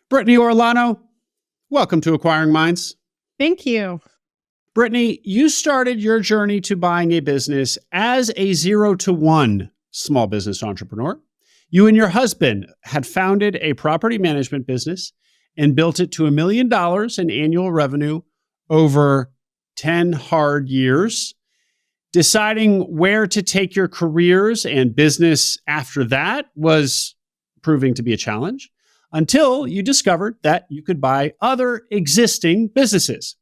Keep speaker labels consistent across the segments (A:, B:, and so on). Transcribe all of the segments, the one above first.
A: Brittney Orellano, welcome to Acquiring Minds.
B: Thank you.
A: Brittney, you started your journey to buying a business as a 0 to 1 small business entrepreneur. You and your husband had founded a property management business and built it to $1 million in annual revenue over 10 hard years. Deciding where to take your careers and business after that was proving to be a challenge until you discovered that you could buy other existing businesses.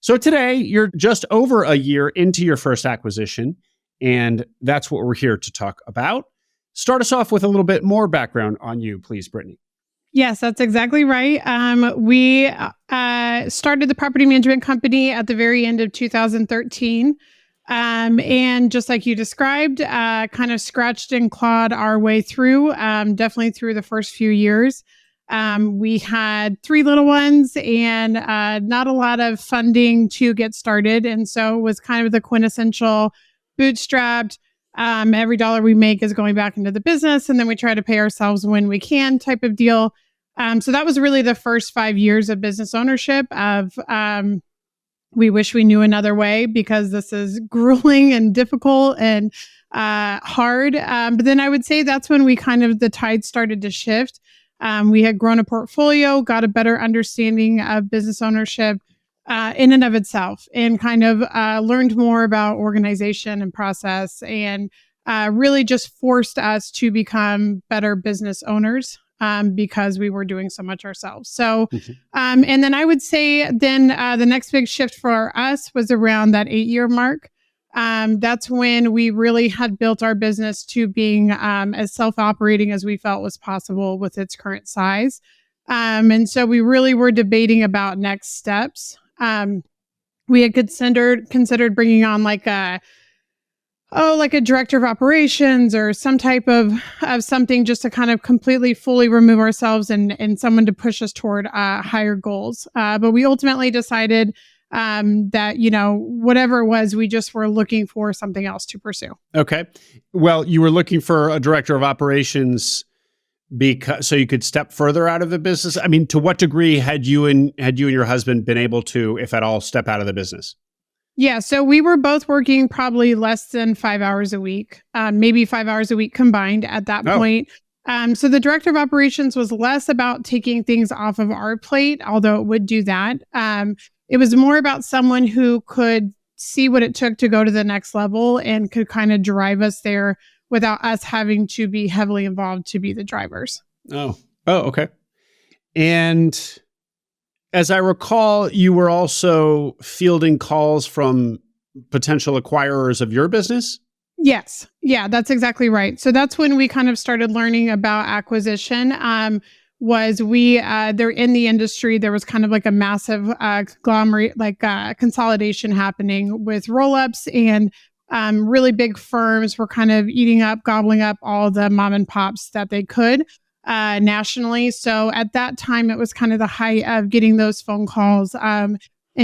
A: So today, you're just over a year into your first acquisition, and that's what we're here to talk about. Start us off with a little bit more background on you, please, Brittney.
B: Yes, that's exactly right. We started the property management company at the very end of 2013. And just like you described, kind of scratched and clawed our way through, definitely through the first few years. We had 3 little ones and not a lot of funding to get started. And so it was kind of the quintessential bootstrapped, every dollar we make is going back into the business. And then we try to pay ourselves when we can type of deal. So that was really the first 5 years of business ownership of, we wish we knew another way because this is grueling and difficult and hard. But then I would say that's when the tide started to shift. We had grown a portfolio, got a better understanding of business ownership in and of itself, and kind of learned more about organization and process, and really just forced us to become better business owners. Because we were doing so much ourselves. So, and then I would say the next big shift for us was around that 8-year mark. That's when we really had built our business to being as self-operating as we felt was possible with its current size. And so we really were debating about next steps. We had considered bringing on like a director of operations or some type of something just to kind of completely, fully remove ourselves and someone to push us toward higher goals. But we ultimately decided that, whatever it was, we just were looking for something else to pursue.
A: Okay. Well, you were looking for a director of operations so you could step further out of the business. I mean, to what degree had you and your husband been able to, if at all, step out of the business?
B: Yeah, so we were both working probably less than 5 hours a week, maybe 5 hours a week combined at that point. So the director of operations was less about taking things off of our plate, although it would do that. It was more about someone who could see what it took to go to the next level and could kind of drive us there without us having to be heavily involved to be the drivers.
A: Oh, okay. And as I recall, you were also fielding calls from potential acquirers of your business?
B: Yes. Yeah, that's exactly right. So that's when we kind of started learning about acquisition. They're in the industry, there was kind of like a massive conglomerate, consolidation happening with roll-ups, and really big firms were kind of gobbling up all the mom and pops that they could. Nationally. So at that time, it was kind of the height of getting those phone calls and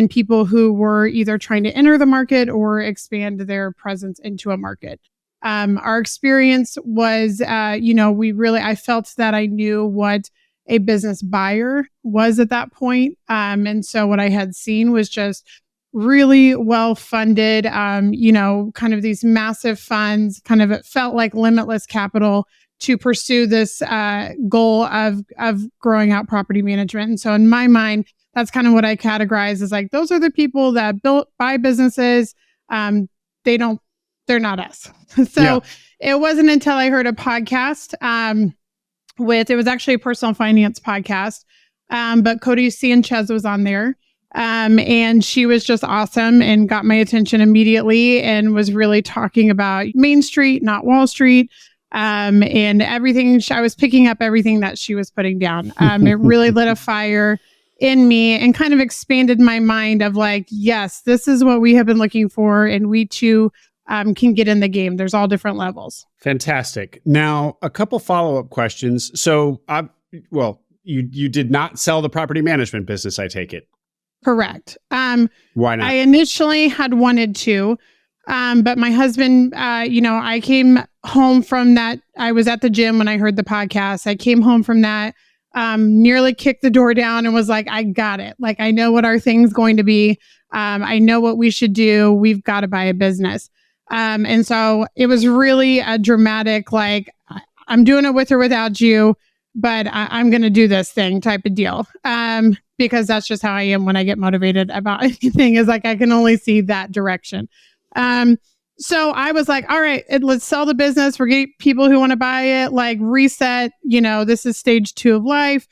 B: people who were either trying to enter the market or expand their presence into a market. Our experience was, I felt that I knew what a business buyer was at that point. And so what I had seen was just really well-funded, kind of these massive funds, it felt like limitless capital to pursue this goal of growing out property management. And so in my mind, that's kind of what I categorize as like, those are the people that buy businesses. They're not us. So It wasn't until I heard a podcast it was actually a personal finance podcast, but Codie Sanchez was on there. And she was just awesome and got my attention immediately and was really talking about Main Street, not Wall Street. And everything, I was picking up everything that she was putting down. It really lit a fire in me and kind of expanded my mind of like, yes, this is what we have been looking for. And we too can get in the game. There's all different levels.
A: Fantastic. Now, a couple follow-up questions. So, you did not sell the property management business, I take it.
B: Correct.
A: Why not?
B: I initially had wanted to, but my husband, I came home from that. I was at the gym when I heard the podcast. I came home from that. nearly kicked the door down and was like, I got it. Like, I know what our thing's going to be. I know what we should do. We've got to buy a business. And so it was really a dramatic, like, I'm doing it with or without you, but I'm going to do this thing type of deal. Because that's just how I am when I get motivated about anything, is like, I can only see that direction. So I was like, all right, let's sell the business. We're getting people who want to buy it, like, reset, this is stage 2 of life.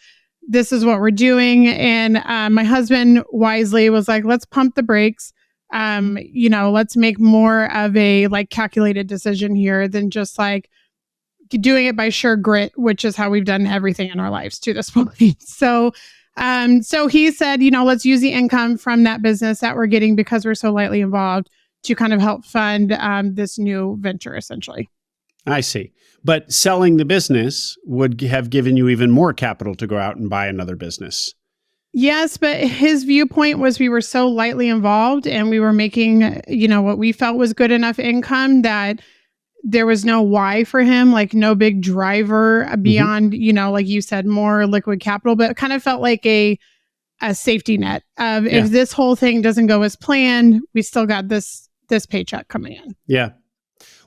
B: This is what we're doing. And my husband wisely was like, let's pump the brakes. Let's make more of a like calculated decision here than just like doing it by sheer grit, which is how we've done everything in our lives to this point. So he said, let's use the income from that business that we're getting because we're so lightly involved to kind of help fund this new venture, essentially.
A: I see. But selling the business would have given you even more capital to go out and buy another business.
B: Yes, but his viewpoint was we were so lightly involved and we were making, what we felt was good enough income that there was no why for him, like no big driver beyond, like you said, more liquid capital, but it kind of felt like a safety net of if this whole thing doesn't go as planned, we still got this paycheck coming in.
A: Yeah.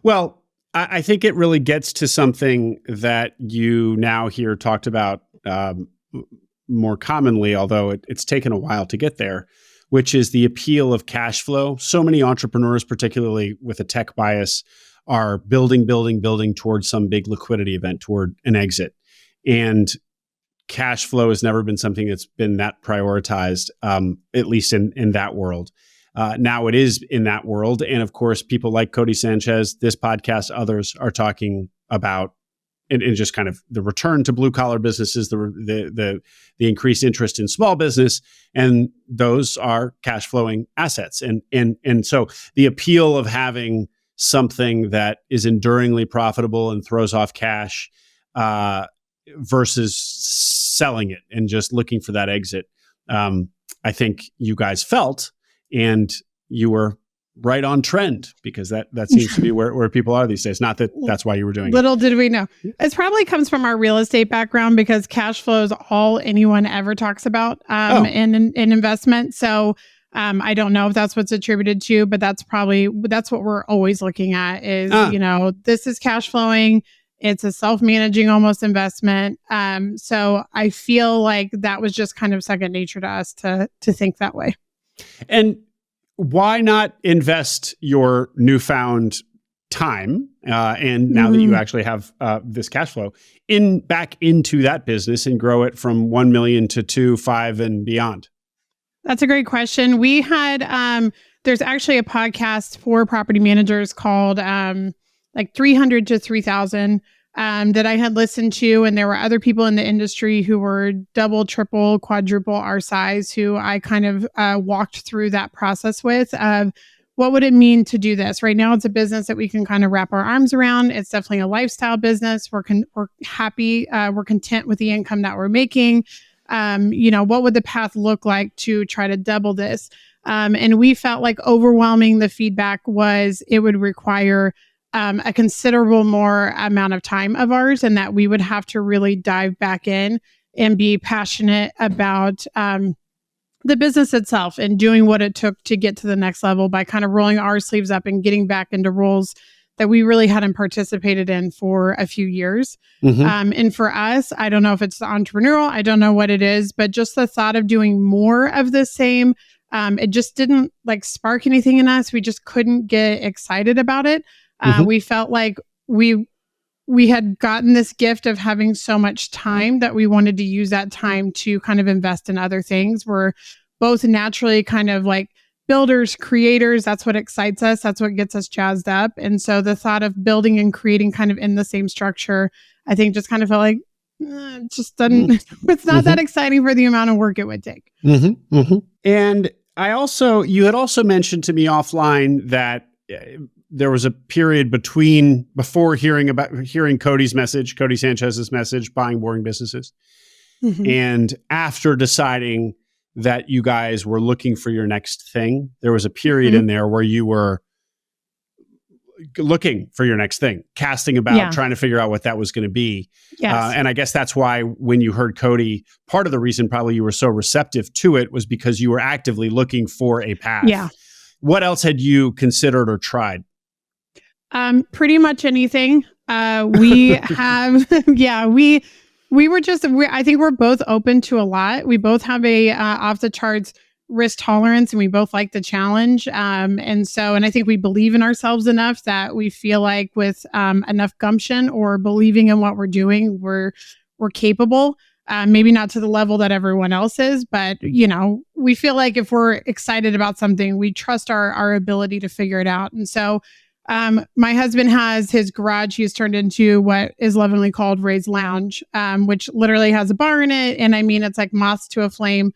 A: Well, I think it really gets to something that you now hear talked about more commonly, although it's taken a while to get there, which is the appeal of cash flow. So many entrepreneurs, particularly with a tech bias, are building towards some big liquidity event, toward an exit. And cash flow has never been something that's been that prioritized, at least in that world. Now it is in that world. And of course, people like Codie Sanchez, this podcast, others are talking about and just kind of the return to blue collar businesses, the increased interest in small business, and those are cash flowing assets. And so the appeal of having something that is enduringly profitable and throws off cash versus selling it and just looking for that exit, I think you guys felt, and you were right on trend, because that seems to be where people are these days. Not that that's why you were doing it.
B: Little did we know. It probably comes from our real estate background, because cash flow is all anyone ever talks about in investment. So I don't know if that's what's attributed to, but that's what we're always looking at is, this is cash flowing. It's a self-managing almost investment. So I feel like that was just kind of second nature to us to think that way.
A: And why not invest your newfound time and now that you actually have this cash flow back into that business and grow it from 1 million to 2, 5, and beyond?
B: That's a great question. We had there's actually a podcast for property managers called like 300 to 3000 that I had listened to, and there were other people in the industry who were double, triple, quadruple our size, who I kind of walked through that process with of what would it mean to do this. Right now, it's a business that we can kind of wrap our arms around. It's definitely a lifestyle business. We're happy. We're content with the income that we're making. What would the path look like to try to double this? And we felt like overwhelming the feedback was it would require a considerable more amount of time of ours, and that we would have to really dive back in and be passionate about the business itself and doing what it took to get to the next level by kind of rolling our sleeves up and getting back into roles that we really hadn't participated in for a few years. And for us, I don't know if it's the entrepreneurial, I don't know what it is, but just the thought of doing more of the same, it just didn't like spark anything in us. We just couldn't get excited about it. We felt like we had gotten this gift of having so much time that we wanted to use that time to kind of invest in other things. We're both naturally kind of like builders, creators. That's what excites us. That's what gets us jazzed up. And so the thought of building and creating kind of in the same structure, I think just kind of felt like it just doesn't, it's not that exciting for the amount of work it would take.
A: And you had also mentioned to me offline that there was a period before hearing Codie Sanchez's message, Buying Boring Businesses, and after deciding that you guys were looking for your next thing. There was a period in there where you were looking for your next thing, casting about, trying to figure out what that was going to be.
B: Yes.
A: And I guess that's why when you heard Codie, part of the reason probably you were so receptive to it was because you were actively looking for a path.
B: Yeah.
A: What else had you considered or tried?
B: Pretty much anything. We have, I think we're both open to a lot. We both have a off the charts risk tolerance, and we both like the challenge. And I think we believe in ourselves enough that we feel like with enough gumption or believing in what we're doing, we're capable. Maybe not to the level that everyone else is, but we feel like if we're excited about something, we trust our ability to figure it out. And so my husband has his garage. He's turned into what is lovingly called Ray's Lounge, which literally has a bar in it. And I mean, it's like moths to a flame.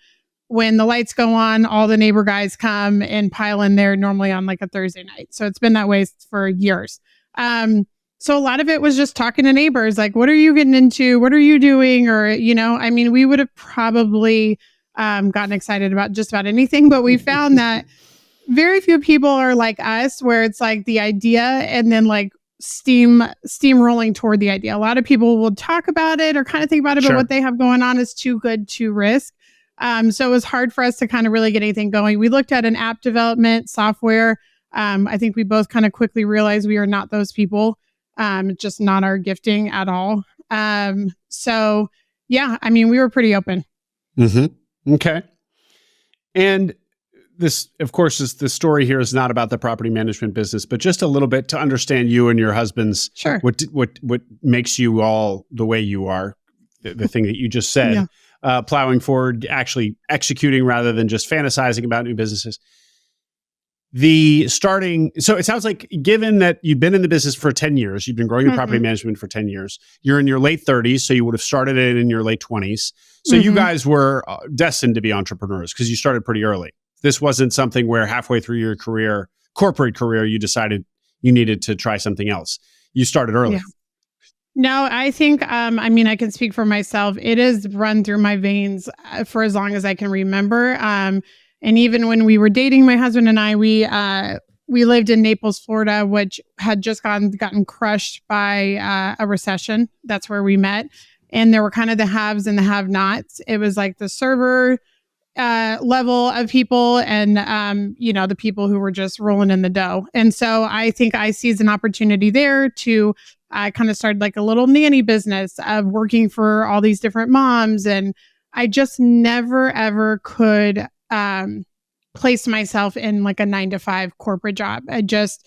B: When the lights go on, all the neighbor guys come and pile in there normally on like a Thursday night. So it's been that way for years. So a lot of it was just talking to neighbors, like, what are you getting into? What are you doing? Or, we would have probably gotten excited about just about anything, but we found that very few people are like us, where it's like the idea and then like steamrolling toward the idea. A lot of people will talk about it or kind of think about it, but what they have going on is too good to risk. So it was hard for us to kind of really get anything going. We looked at an app development software. I think we both kind of quickly realized we are not those people. Just not our gifting at all. We were pretty open.
A: Mm-hmm. Okay. And this, of course, the story here is not about the property management business, but just a little bit to understand you and your husband's, what makes you all the way you are, the thing that you just said, plowing forward, actually executing rather than just fantasizing about new businesses. So it sounds like, given that you've been in the business for 10 years, you've been growing the property management for 10 years, you're in your late 30s, so you would have started it in your late 20s. So you guys were destined to be entrepreneurs because you started pretty early. This wasn't something where halfway through your corporate career, you decided you needed to try something else. You started early.
B: Yeah. No, I think, I can speak for myself. It has run through my veins for as long as I can remember. And even when we were dating, my husband and I, we lived in Naples, Florida, which had just gotten crushed by a recession. That's where we met. And there were kind of the haves and the have-nots. It was like the server level of people and, the people who were just rolling in the dough. And so I think I seized an opportunity there to kind of started like a little nanny business of working for all these different moms. And I just never, ever could place myself in like a 9-to-5 corporate job. I just,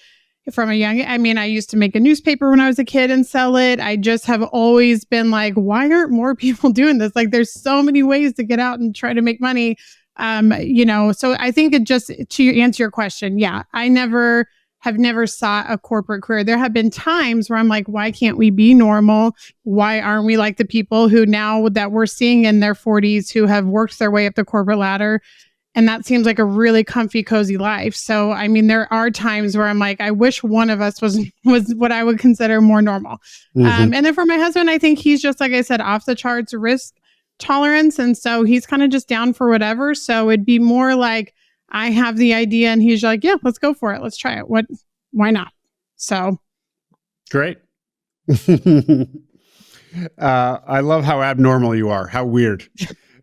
B: from a young, I used to make a newspaper when I was a kid and sell it. I just have always been like, why aren't more people doing this? Like, there's so many ways to get out and try to make money. So I think it just, to answer your question, I have never sought a corporate career. There have been times where I'm like, why can't we be normal? Why aren't we like the people who now that we're seeing in their 40s who have worked their way up the corporate ladder? And that seems like a really comfy, cozy life. So, there are times where I'm like, I wish one of us was what I would consider more normal. And then for my husband, I think he's just, like I said, off the charts risk tolerance. And so he's kind of just down for whatever. So it'd be more like, I have the idea and he's like, yeah, let's go for it. Let's try it. Why not? So.
A: Great. I love how abnormal you are. How weird.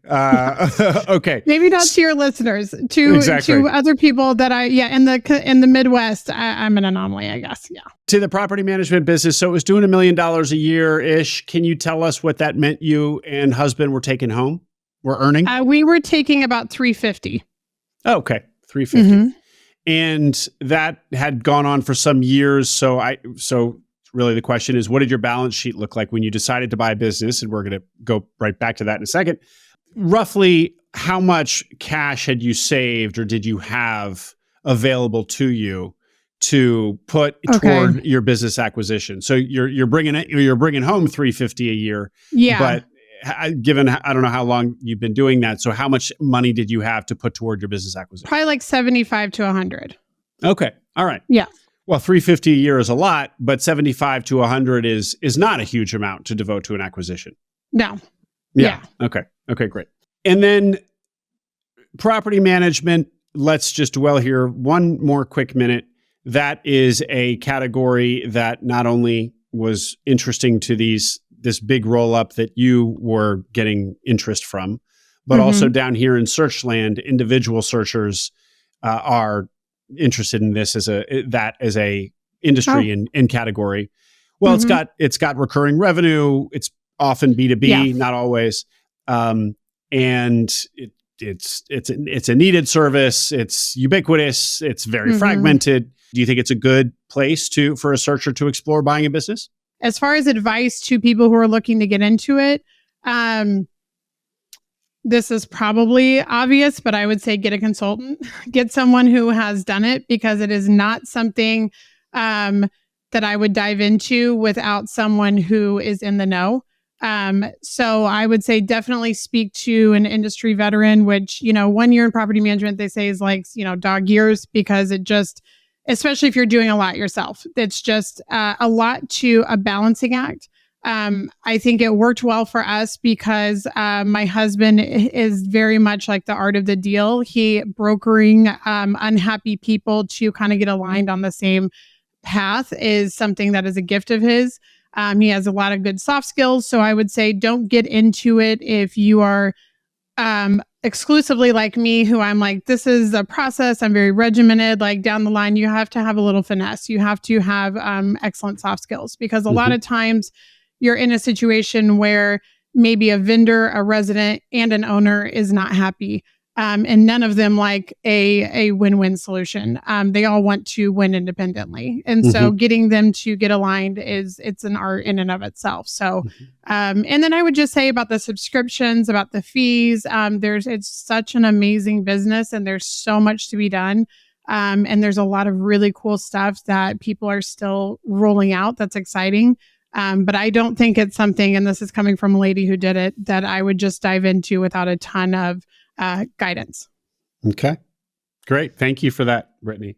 A: Okay.
B: Maybe not to your listeners, to other people that in the Midwest, I'm an anomaly, I guess. Yeah.
A: To the property management business. So it was doing $1 million a year ish. Can you tell us what that meant you and husband were taking home? Were earning?
B: We were taking about $350,000.
A: Oh, okay. $350,000. And that had gone on for some years. So really the question is, what did your balance sheet look like when you decided to buy a business? And we're going to go right back to that in a second. Roughly how much cash had you saved or did you have available to you to put toward your business acquisition? So you're bringing home $350,000 a year.
B: Yeah.
A: But given, I don't know how long you've been doing that. So how much money did you have to put toward your business acquisition?
B: Probably like 75 to 100.
A: Okay. All right.
B: Yeah.
A: Well, $350,000 a year is a lot, but 75 to 100 is not a huge amount to devote to an acquisition.
B: No.
A: Yeah. Okay, great. And then property management, let's just dwell here one more quick minute. that is a category that not only was interesting to this big roll up that you were getting interest from, but also down here in search land, individual searchers are interested in this as a industry and category. Well, it's got recurring revenue. It's often B2B, not always, and it's a needed service. It's ubiquitous. It's very fragmented. Do you think it's a good place for a searcher to explore buying a business?
B: As far as advice to people who are looking to get into it, this is probably obvious, but I would say get a consultant, get someone who has done it, because it is not something that I would dive into without someone who is in the know. So I would say definitely speak to an industry veteran, which, 1 year in property management, they say is like, dog years, because it just, especially if you're doing a lot yourself, it's just a lot to a balancing act. I think it worked well for us because my husband is very much like the art of the deal. He brokering unhappy people to kind of get aligned on the same path is something that is a gift of his. He has a lot of good soft skills. So I would say don't get into it if you are exclusively like me, who I'm like, this is a process. I'm very regimented. Like down the line, you have to have a little finesse. You have to have excellent soft skills, because a lot of times you're in a situation where maybe a vendor, a resident, and an owner is not happy. And none of them like a win-win solution. They all want to win independently. And so getting them to get aligned it's an art in and of itself. So, and then I would just say about the subscriptions, about the fees, it's such an amazing business and there's so much to be done. And there's a lot of really cool stuff that people are still rolling out. That's exciting. But I don't think it's something, and this is coming from a lady who did it, that I would just dive into without a ton of guidance.
A: Okay. Great. Thank you for that, Brittney.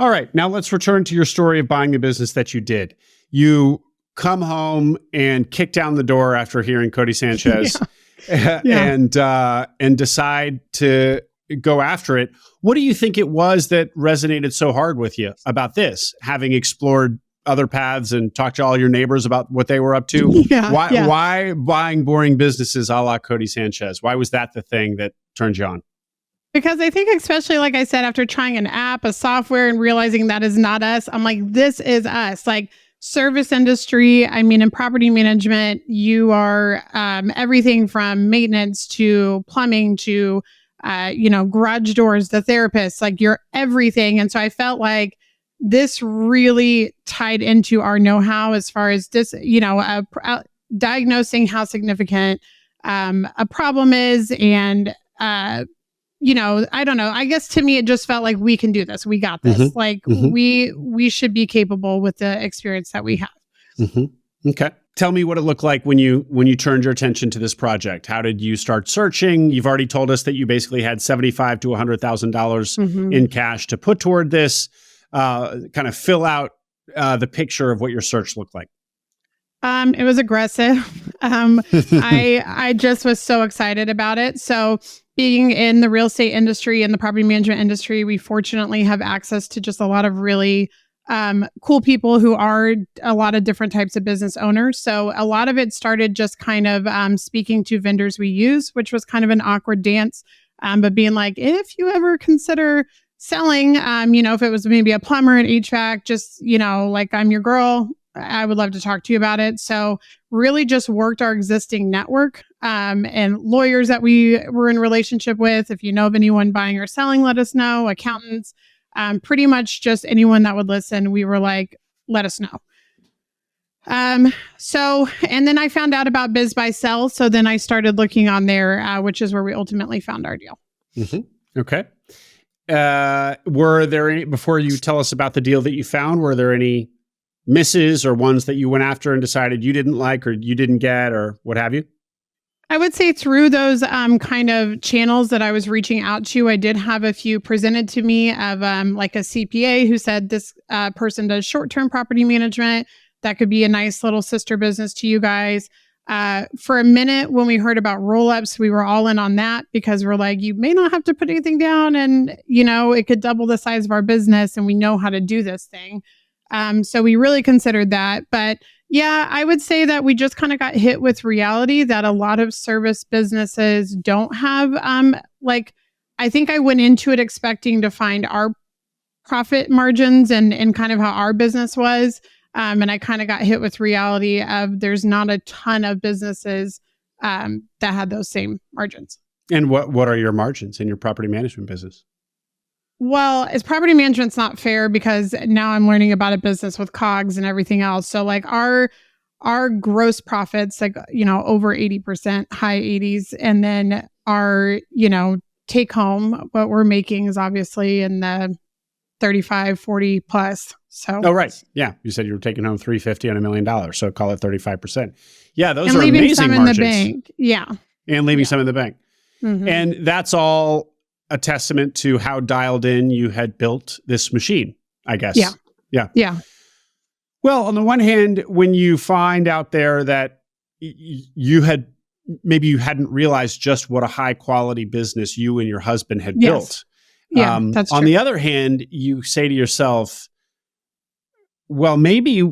A: All right. Now let's return to your story of buying the business that you did. You come home and kick down the door after hearing Codie Sanchez and decide to go after it. What do you think it was that resonated so hard with you about this, having explored other paths and talked to all your neighbors about what they were up to? Why buying boring businesses a la Codie Sanchez? Why was that the thing that turned you on?
B: Because I think, especially like I said, after trying an app, a software, and realizing that is not us, I'm like, this is us. Like service industry, I mean, in property management, you are everything from maintenance to plumbing to, garage doors, the therapist, like you're everything. And so I felt like this really tied into our know-how as far as this, diagnosing how significant a problem is. And, I don't know. I guess to me, it just felt like we can do this. We got this. We should be capable with the experience that we have.
A: Okay. Tell me what it looked like when you turned your attention to this project. How did you start searching? You've already told us that you basically had $75,000 to $100,000 in cash to put toward this. Kind of fill out the picture of what your search looked like.
B: It was aggressive. I just was so excited about it. So being in the real estate industry and the property management industry, we fortunately have access to just a lot of really cool people who are a lot of different types of business owners. So a lot of it started just kind of speaking to vendors we use, which was kind of an awkward dance. But being like, if you ever consider selling, if it was maybe a plumber, an HVAC, just, like I'm your girl, I would love to talk to you about it. So really just worked our existing network and lawyers that we were in relationship with. If you know of anyone buying or selling, let us know. Accountants, pretty much just anyone that would listen. We were like, let us know. And then I found out about Biz by Sell. So then I started looking on there, which is where we ultimately found our deal.
A: Okay. Were there any, before you tell us about the deal that you found, were there any misses or ones that you went after and decided you didn't like or you didn't get or what have you?
B: I would say through those kind of channels that I was reaching out to, I did have a few presented to me of like a CPA who said this person does short-term property management. That could be a nice little sister business to you guys. For a minute, when we heard about roll-ups, we were all in on that because we're like, you may not have to put anything down and, it could double the size of our business and we know how to do this thing. So we really considered that. But yeah, I would say that we just kind of got hit with reality that a lot of service businesses don't have, I think I went into it expecting to find our profit margins and kind of how our business was. And I kind of got hit with reality of there's not a ton of businesses that had those same margins.
A: And what are your margins in your property management business?
B: Well, as property management's not fair because now I'm learning about a business with COGS and everything else. So like our gross profits, over 80%, high 80s. And then our, take home, what we're making is obviously in the 35, 40 plus. So.
A: Oh, right. Yeah. You said you were taking home $350 on $1 million. So call it 35%. Yeah. Those
B: and
A: are
B: leaving
A: amazing
B: some
A: margins.
B: In the bank. Yeah.
A: And leaving some in the bank.
B: Mm-hmm.
A: And that's all a testament to how dialed in you had built this machine, I guess.
B: Yeah.
A: Well, on the one hand, when you find out there that you hadn't realized just what a high quality business you and your husband had built.
B: Yeah, that's true.
A: On the other hand, you say to yourself, well, maybe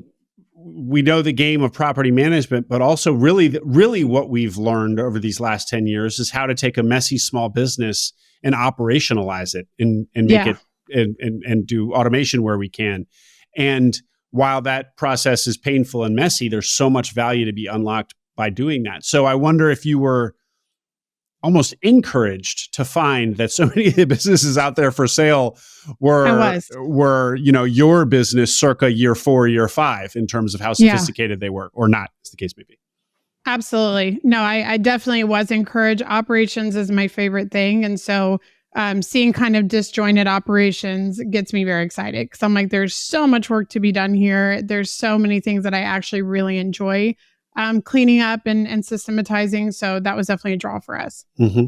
A: we know the game of property management, but also really what we've learned over these last 10 years is how to take a messy small business and operationalize it and make it and do automation where we can. And while that process is painful and messy, there's so much value to be unlocked by doing that. So I wonder if you were almost encouraged to find that so many of the businesses out there for sale were your business circa year 4, year 5 in terms of how sophisticated they were, or not, as the case may be.
B: Absolutely. No, I definitely was encouraged. Operations is my favorite thing. And so seeing kind of disjointed operations gets me very excited because I'm like, there's so much work to be done here. There's so many things that I actually really enjoy cleaning up and systematizing. So that was definitely a draw for us.
A: Mm-hmm.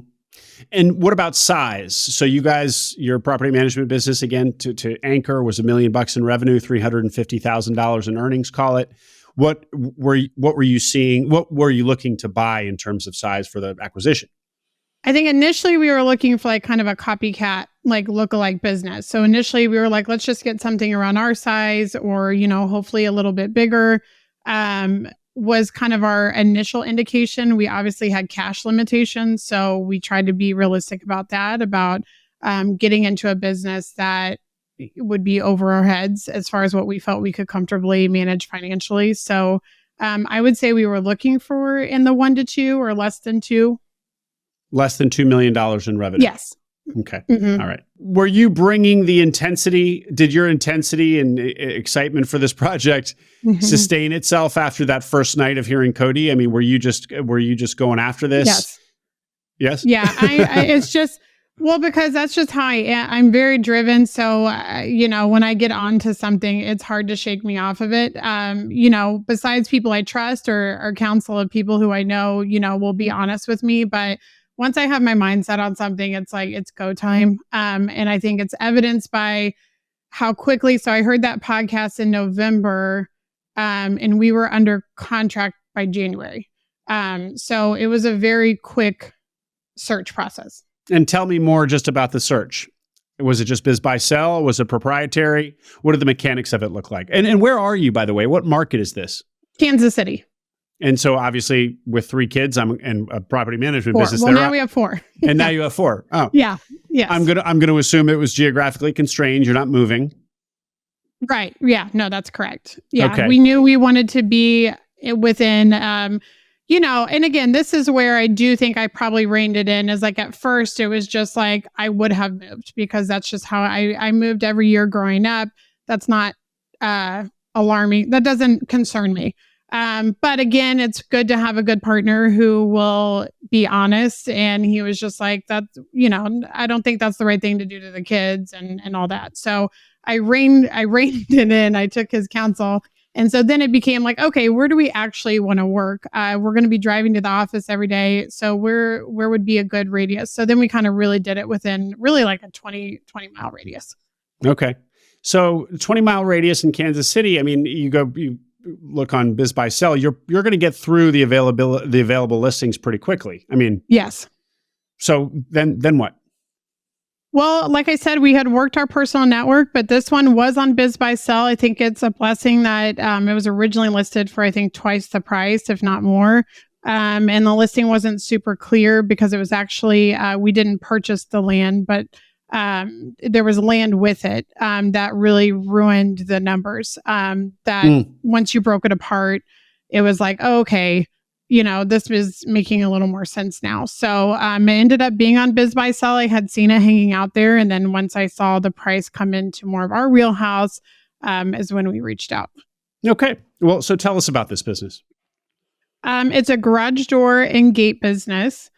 A: And what about size? So you guys, your property management business, again, to anchor was $1 million in revenue, $350,000 in earnings, call it. What were you seeing? What were you looking to buy in terms of size for the acquisition?
B: I think initially we were looking for like kind of a copycat, like lookalike business. So initially we were like, let's just get something around our size or, hopefully a little bit bigger. Was kind of our initial indication. We obviously had cash limitations. So we tried to be realistic about that, about getting into a business that would be over our heads as far as what we felt we could comfortably manage financially. So I would say we were looking for in the 1 to 2 or less than 2.
A: Less than $2 million in revenue?
B: Yes.
A: Okay. Mm-hmm. All right. Were you bringing the intensity? Did your intensity and excitement for this project sustain itself after that first night of hearing Codie? I mean, were you just going after this?
B: Yes.
A: Yes?
B: Yeah. It's just, well, because that's just how I am. I'm very driven. So, when I get onto something, it's hard to shake me off of it. Besides people I trust or counsel of people who I know, will be honest with me. But once I have my mind set on something, it's like, it's go time. And I think it's evidenced by how quickly. So I heard that podcast in November and we were under contract by January. So it was a very quick search process.
A: And tell me more just about the search. Was it just biz buy sell? Was it proprietary? What did the mechanics of it look like? And where are you, by the way? What market is this?
B: Kansas City.
A: And so obviously with 3 kids, I'm in a property management
B: 4.
A: business.
B: Well, now we have 4.
A: And now you have 4. Oh.
B: Yeah. Yes.
A: I'm gonna assume it was geographically constrained. You're not moving.
B: Right. Yeah. No, that's correct. Yeah.
A: Okay.
B: We knew we wanted to be within, and again, this is where I do think I probably reined it in. Is like at first it was just like I would have moved because that's just how I moved every year growing up. That's not alarming. That doesn't concern me. But again, it's good to have a good partner who will be honest. And he was just like, that, I don't think that's the right thing to do to the kids and all that. So I reined it in. I took his counsel. And so then it became like, okay, where do we actually want to work? We're going to be driving to the office every day. So where would be a good radius? So then we kind of really did it within really like a 20 mile radius.
A: Okay. So 20-mile radius in Kansas City. I mean, look on Biz Buy Sell, you're going to get through the available listings pretty quickly. I mean,
B: yes.
A: So then what?
B: Well, like I said, we had worked our personal network, but this one was on Biz Buy Sell. I think it's a blessing that it was originally listed for, I think, twice the price, if not more. And the listing wasn't super clear because it was actually, we didn't purchase the land, but there was land with it that really ruined the numbers. Once you broke it apart, it was like, oh, okay, this is making a little more sense now. So it ended up being on Biz Buy Sell. I had seen it hanging out there. And then once I saw the price come into more of our wheelhouse is when we reached out.
A: Okay. Well, so tell us about this business.
B: It's a garage door and gate business.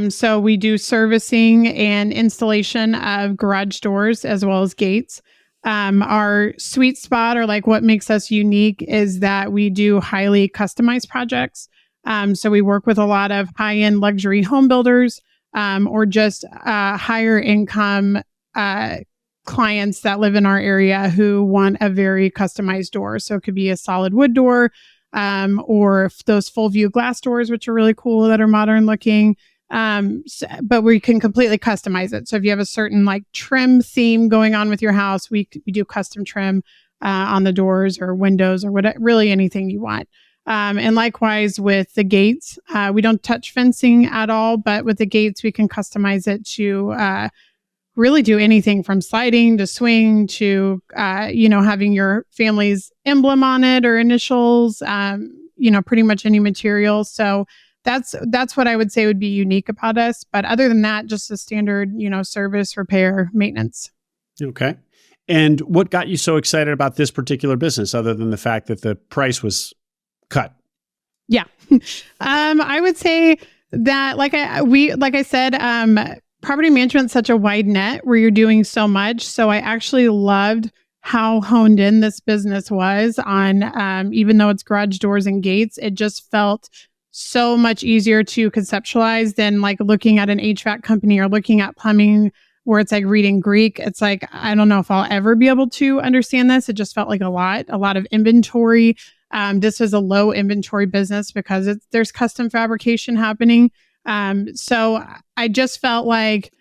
B: So we do servicing and installation of garage doors as well as gates. Our sweet spot, or like what makes us unique, is that we do highly customized projects. So we work with a lot of high-end luxury home builders or just higher income clients that live in our area who want a very customized door. So it could be a solid wood door or those full view glass doors, which are really cool, that are modern looking. But we can completely customize it. So if you have a certain like trim theme going on with your house, we do custom trim on the doors or windows or whatever, really anything you want. And likewise with the gates, we don't touch fencing at all, but with the gates, we can customize it to really do anything from sliding to swing to, having your family's emblem on it or initials, pretty much any material. So that's what I would say would be unique about us. But other than that, just a standard, service, repair, maintenance.
A: Okay. And what got you so excited about this particular business, other than the fact that the price was cut?
B: Yeah. I would say that like I said, property management is such a wide net where you're doing so much. So I actually loved how honed in this business was on, even though it's garage doors and gates, it just felt so much easier to conceptualize than like looking at an HVAC company or looking at plumbing where it's like reading Greek. It's like, I don't know if I'll ever be able to understand this. It just felt like a lot of inventory. This was a low inventory business because there's custom fabrication happening. So I just felt like,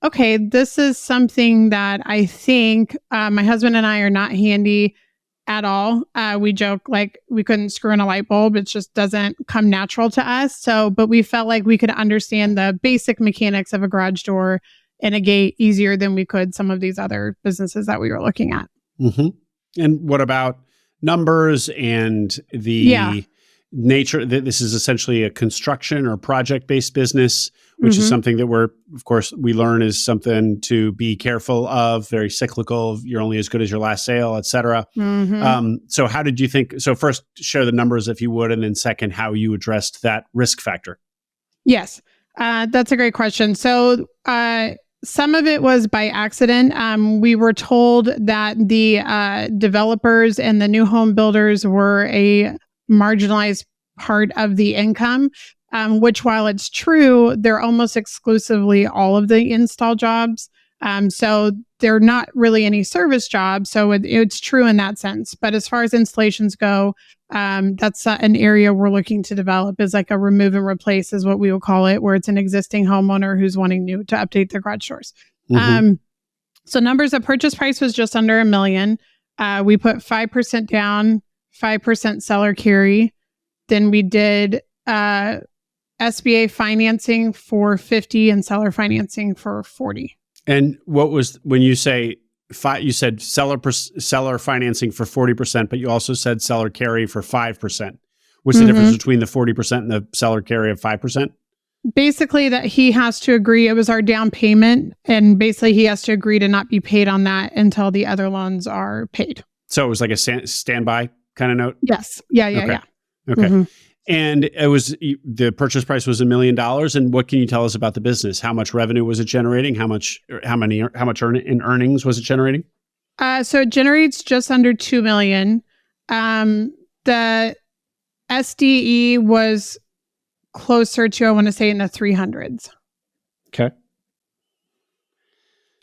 B: okay, this is something that I think my husband and I are not handy at all. We joke like we couldn't screw in a light bulb. It just doesn't come natural to us. But we felt like we could understand the basic mechanics of a garage door and a gate easier than we could some of these other businesses that we were looking at.
A: Mm-hmm. And what about numbers and the nature? This is essentially a construction or project-based business, which is something that we learn is something to be careful of, very cyclical. You're only as good as your last sale, et cetera. So how did you think? So first, share the numbers if you would, and then second, how you addressed that risk factor.
B: Yes, that's a great question. So some of it was by accident. We were told that the developers and the new home builders were a marginalized part of the income, which while it's true, they're almost exclusively all of the install jobs. So they're not really any service jobs. So it's true in that sense. But as far as installations go, that's an area we're looking to develop, is like a remove and replace is what we will call it, where it's an existing homeowner who's wanting to update their garage doors. So numbers, the purchase price was just under $1 million. We put 5% down, 5% seller carry. Then we did SBA financing for 50 and seller financing for 40.
A: And what was, when you say you said seller financing for 40%, but you also said seller carry for 5%. What's the difference between the 40% and the seller carry of 5%?
B: Basically that he has to agree. It was our down payment. And basically he has to agree to not be paid on that until the other loans are paid.
A: So it was like a standby kind of note?
B: Yes. Yeah.
A: Okay. And it was, the purchase price was $1 million. And what can you tell us about the business? How much revenue was it generating? How much in earnings was it generating?
B: So it generates just under $2 million. The SDE was closer to, I want to say, in the 300s.
A: Okay.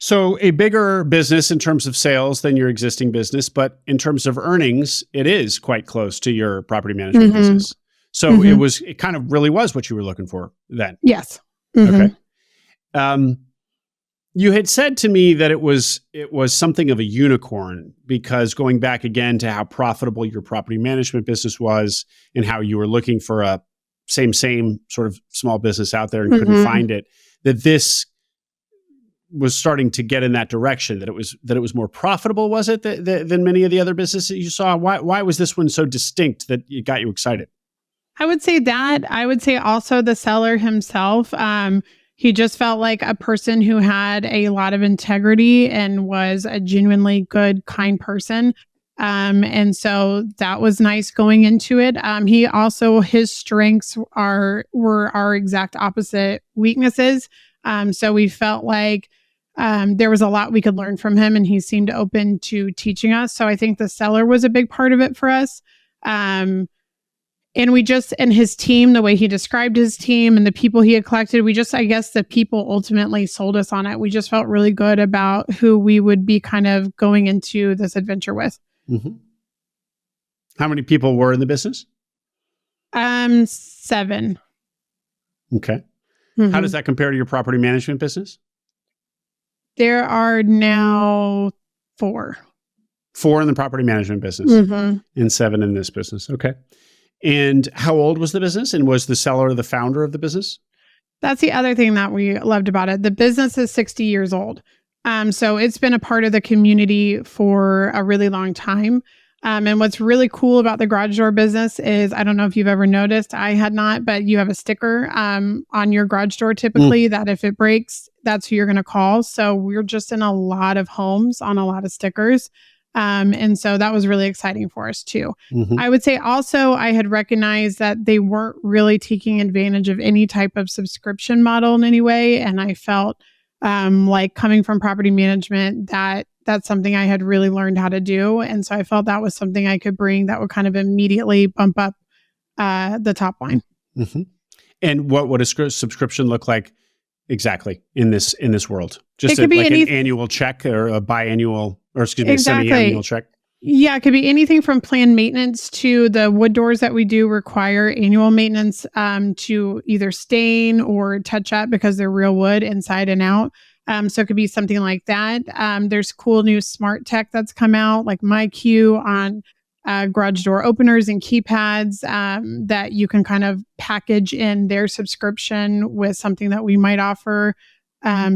A: So a bigger business in terms of sales than your existing business, but in terms of earnings, it is quite close to your property management business. So it kind of really was what you were looking for then.
B: Yes.
A: Okay. You had said to me that it was something of a unicorn, because going back again to how profitable your property management business was and how you were looking for a same sort of small business out there and couldn't find it, that this was starting to get in that direction, that it was more profitable, was it, than many of the other businesses you saw? Why was this one so distinct that it got you excited?
B: I would say that. I would say also the seller himself. He just felt like a person who had a lot of integrity and was a genuinely good, kind person. And so that was nice going into it. He also, his strengths were our exact opposite weaknesses. So we felt like there was a lot we could learn from him, and he seemed open to teaching us. So I think the seller was a big part of it for us. And his team, the way he described his team and the people he had collected, I guess the people ultimately sold us on it. We just felt really good about who we would be kind of going into this adventure with.
A: How many people were in the business?
B: 7.
A: Okay. How does that compare to your property management business?
B: There are now 4.
A: 4 in the property management business and 7 in this business. Okay. And how old was the business? And was the seller the founder of the business?
B: That's the other thing that we loved about it. The business is 60 years old. So it's been a part of the community for a really long time. And what's really cool about the garage door business is, I don't know if you've ever noticed, I had not, but you have a sticker on your garage door typically that if it breaks, that's who you're going to call. So we're just in a lot of homes on a lot of stickers. And so that was really exciting for us too. I would say also I had recognized that they weren't really taking advantage of any type of subscription model in any way. And I felt like coming from property management, that's something I had really learned how to do. And so I felt that was something I could bring that would kind of immediately bump up the top line.
A: And what would a subscription look like exactly in this world? Just
B: an
A: annual check or a biannual, or excuse me, a semi-annual check?
B: Yeah, it could be anything from planned maintenance to the wood doors that we do require annual maintenance to either stain or touch up because they're real wood inside and out. So it could be something like that. There's cool new smart tech that's come out, like MyQ on garage door openers and keypads that you can kind of package in their subscription with something that we might offer.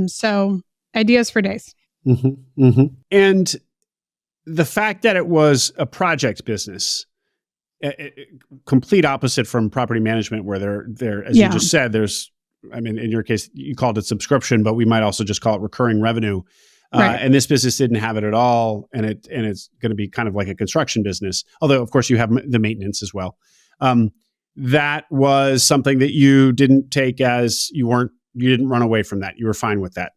B: So ideas for days.
A: And the fact that it was a project business, complete opposite from property management, where there, as you just said, in your case, you called it subscription, but we might also just call it recurring revenue. And this business didn't have it at all. And it's going to be kind of like a construction business. Although, of course, you have the maintenance as well. That was something that you didn't take as you didn't run away from that. You were fine with that.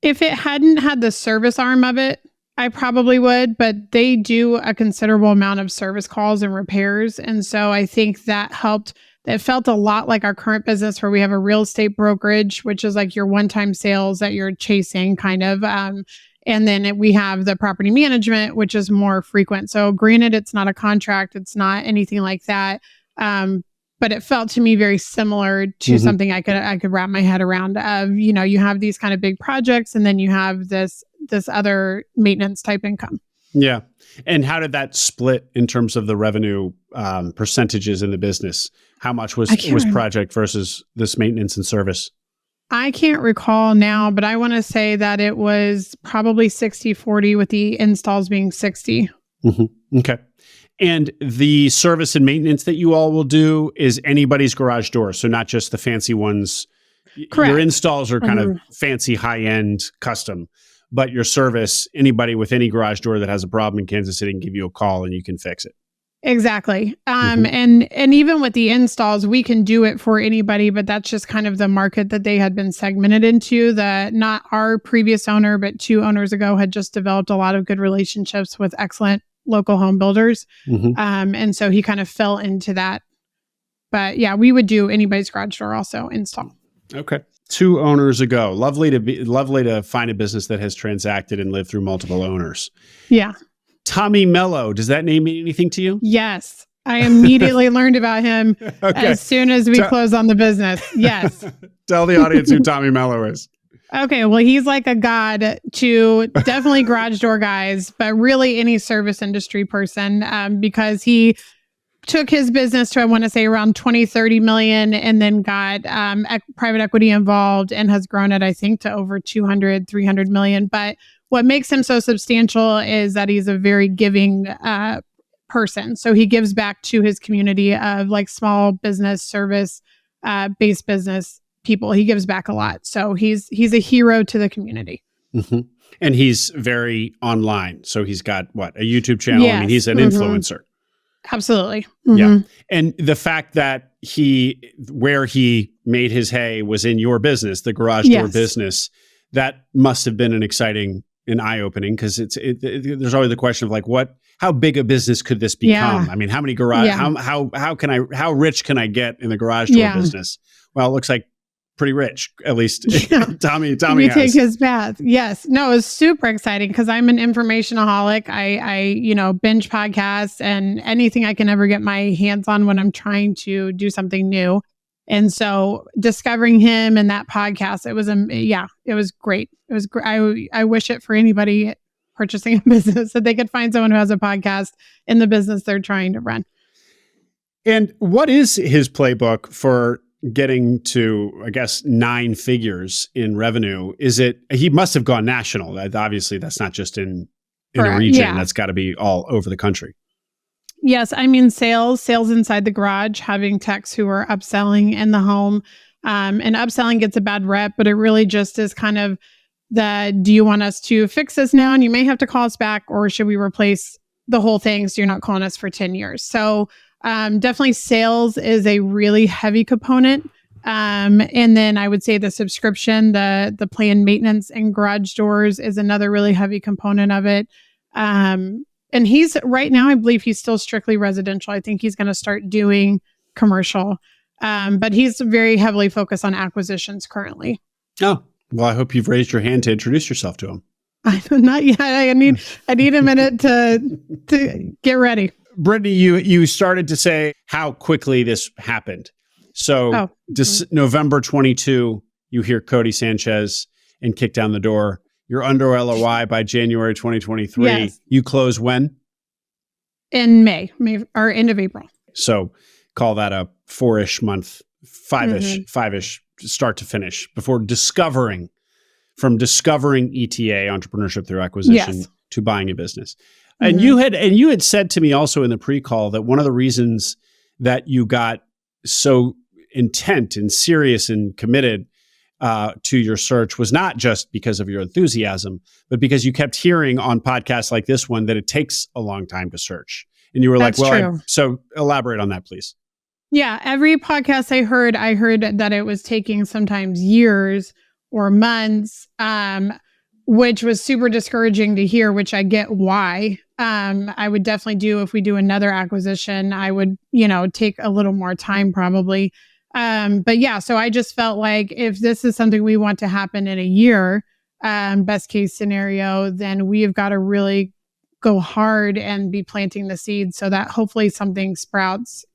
B: If it hadn't had the service arm of it, I probably would, but they do a considerable amount of service calls and repairs. And so I think that helped. It felt a lot like our current business, where we have a real estate brokerage, which is like your one-time sales that you're chasing kind of. And then we have the property management, which is more frequent. So granted, it's not a contract. It's not anything like that. But it felt to me very similar to something I could wrap my head around of, you have these kind of big projects and then you have this other maintenance type income.
A: Yeah. And how did that split in terms of the revenue percentages in the business? How much was project versus this maintenance and service?
B: I can't recall now, but I want to say that it was probably 60-40 with the installs being 60.
A: Okay. And the service and maintenance that you all will do is anybody's garage door. So not just the fancy ones.
B: Correct.
A: Your installs are kind of fancy, high-end, custom. But your service, anybody with any garage door that has a problem in Kansas City can give you a call and you can fix it.
B: Exactly. And even with the installs, we can do it for anybody, but that's just kind of the market that they had been segmented into. Not our previous owner, but 2 owners ago had just developed a lot of good relationships with excellent local home builders. And so he kind of fell into that. But yeah, we would do anybody's garage door also install.
A: Okay. 2 owners ago. Lovely to find a business that has transacted and lived through multiple owners.
B: Yeah.
A: Tommy Mello, does that name mean anything to you?
B: Yes. I immediately learned about him as soon as we closed on the business. Yes.
A: Tell the audience who Tommy Mello is.
B: Okay. Well, he's like a god to definitely garage door guys, but really any service industry person, because he took his business to, I want to say, around 20, 30 million, and then got private equity involved and has grown it, I think, to over 200, 300 million. But what makes him so substantial is that he's a very giving person. So he gives back to his community of like small business, service based business people. He gives back a lot. So he's a hero to the community.
A: Mm-hmm. And he's very online. So he's got a YouTube channel. Yes. I mean, he's an influencer.
B: Absolutely. Mm-hmm.
A: Yeah. And the fact that where he made his hay was in your business, the garage door business, that must have been an exciting and eye-opening, because there's always the question of how big a business could this become? Yeah. I mean, how many garage, how rich can I get in the garage door business? Well, it looks like pretty rich, at least Tommy
B: has. Take his path. Yes. No, it was super exciting because I'm an informationaholic. I binge podcasts and anything I can ever get my hands on when I'm trying to do something new. And so discovering him and that podcast, it was great. It was great. I wish it for anybody purchasing a business that they could find someone who has a podcast in the business they're trying to run.
A: And what is his playbook for getting to, I guess, 9 figures in revenue? He must have gone national. Obviously, that's not just in a region. Yeah. That's got to be all over the country.
B: Yes. I mean, sales inside the garage, having techs who are upselling in the home. And upselling gets a bad rep, but it really just is kind of do you want us to fix this now and you may have to call us back, or should we replace the whole thing so you're not calling us for 10 years? So definitely sales is a really heavy component. And then I would say the subscription, the planned maintenance and garage doors is another really heavy component of it. And he's right now, I believe he's still strictly residential. I think he's going to start doing commercial, but he's very heavily focused on acquisitions currently.
A: Oh, well, I hope you've raised your hand to introduce yourself to him.
B: Not yet. I need a minute to get ready.
A: Brittney, you started to say how quickly this happened. So November 22, you hear Codie Sanchez and kick down the door. You're under LOI by January 2023. Yes. You close when?
B: In May or end of April.
A: So call that a 4-ish month, 5-ish start to finish before discovering ETA, entrepreneurship through acquisition, to buying a business. And you had said to me also in the pre-call that one of the reasons that you got so intent and serious and committed to your search was not just because of your enthusiasm, but because you kept hearing on podcasts like this one that it takes a long time to search. And you were like, so elaborate on that, please.
B: Yeah. Every podcast I heard that it was taking sometimes years or months, which was super discouraging to hear, which I get why. I would definitely if we do another acquisition, I would, take a little more time probably. But yeah, so I just felt like if this is something we want to happen in a year, best case scenario, then we've got to really go hard and be planting the seeds so that hopefully something sprouts,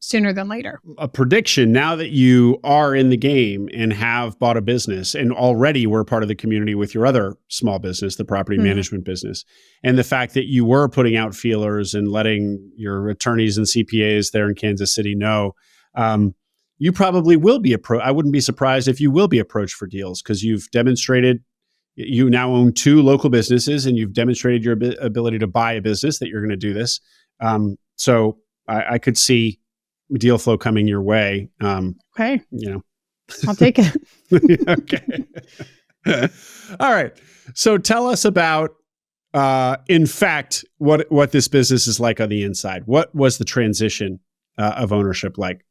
B: sooner than later.
A: A prediction, now that you are in the game and have bought a business and already were part of the community with your other small business, the property management business, and the fact that you were putting out feelers and letting your attorneys and CPAs there in Kansas City know, you probably will be I wouldn't be surprised if you will be approached for deals, because you've demonstrated you now own 2 local businesses and you've demonstrated your ability to buy a business that you're going to do this. So I could see deal flow coming your way.
B: Okay. I'll take it.
A: Okay. All right. So tell us about, in fact, what this business is like on the inside. What was the transition of ownership like?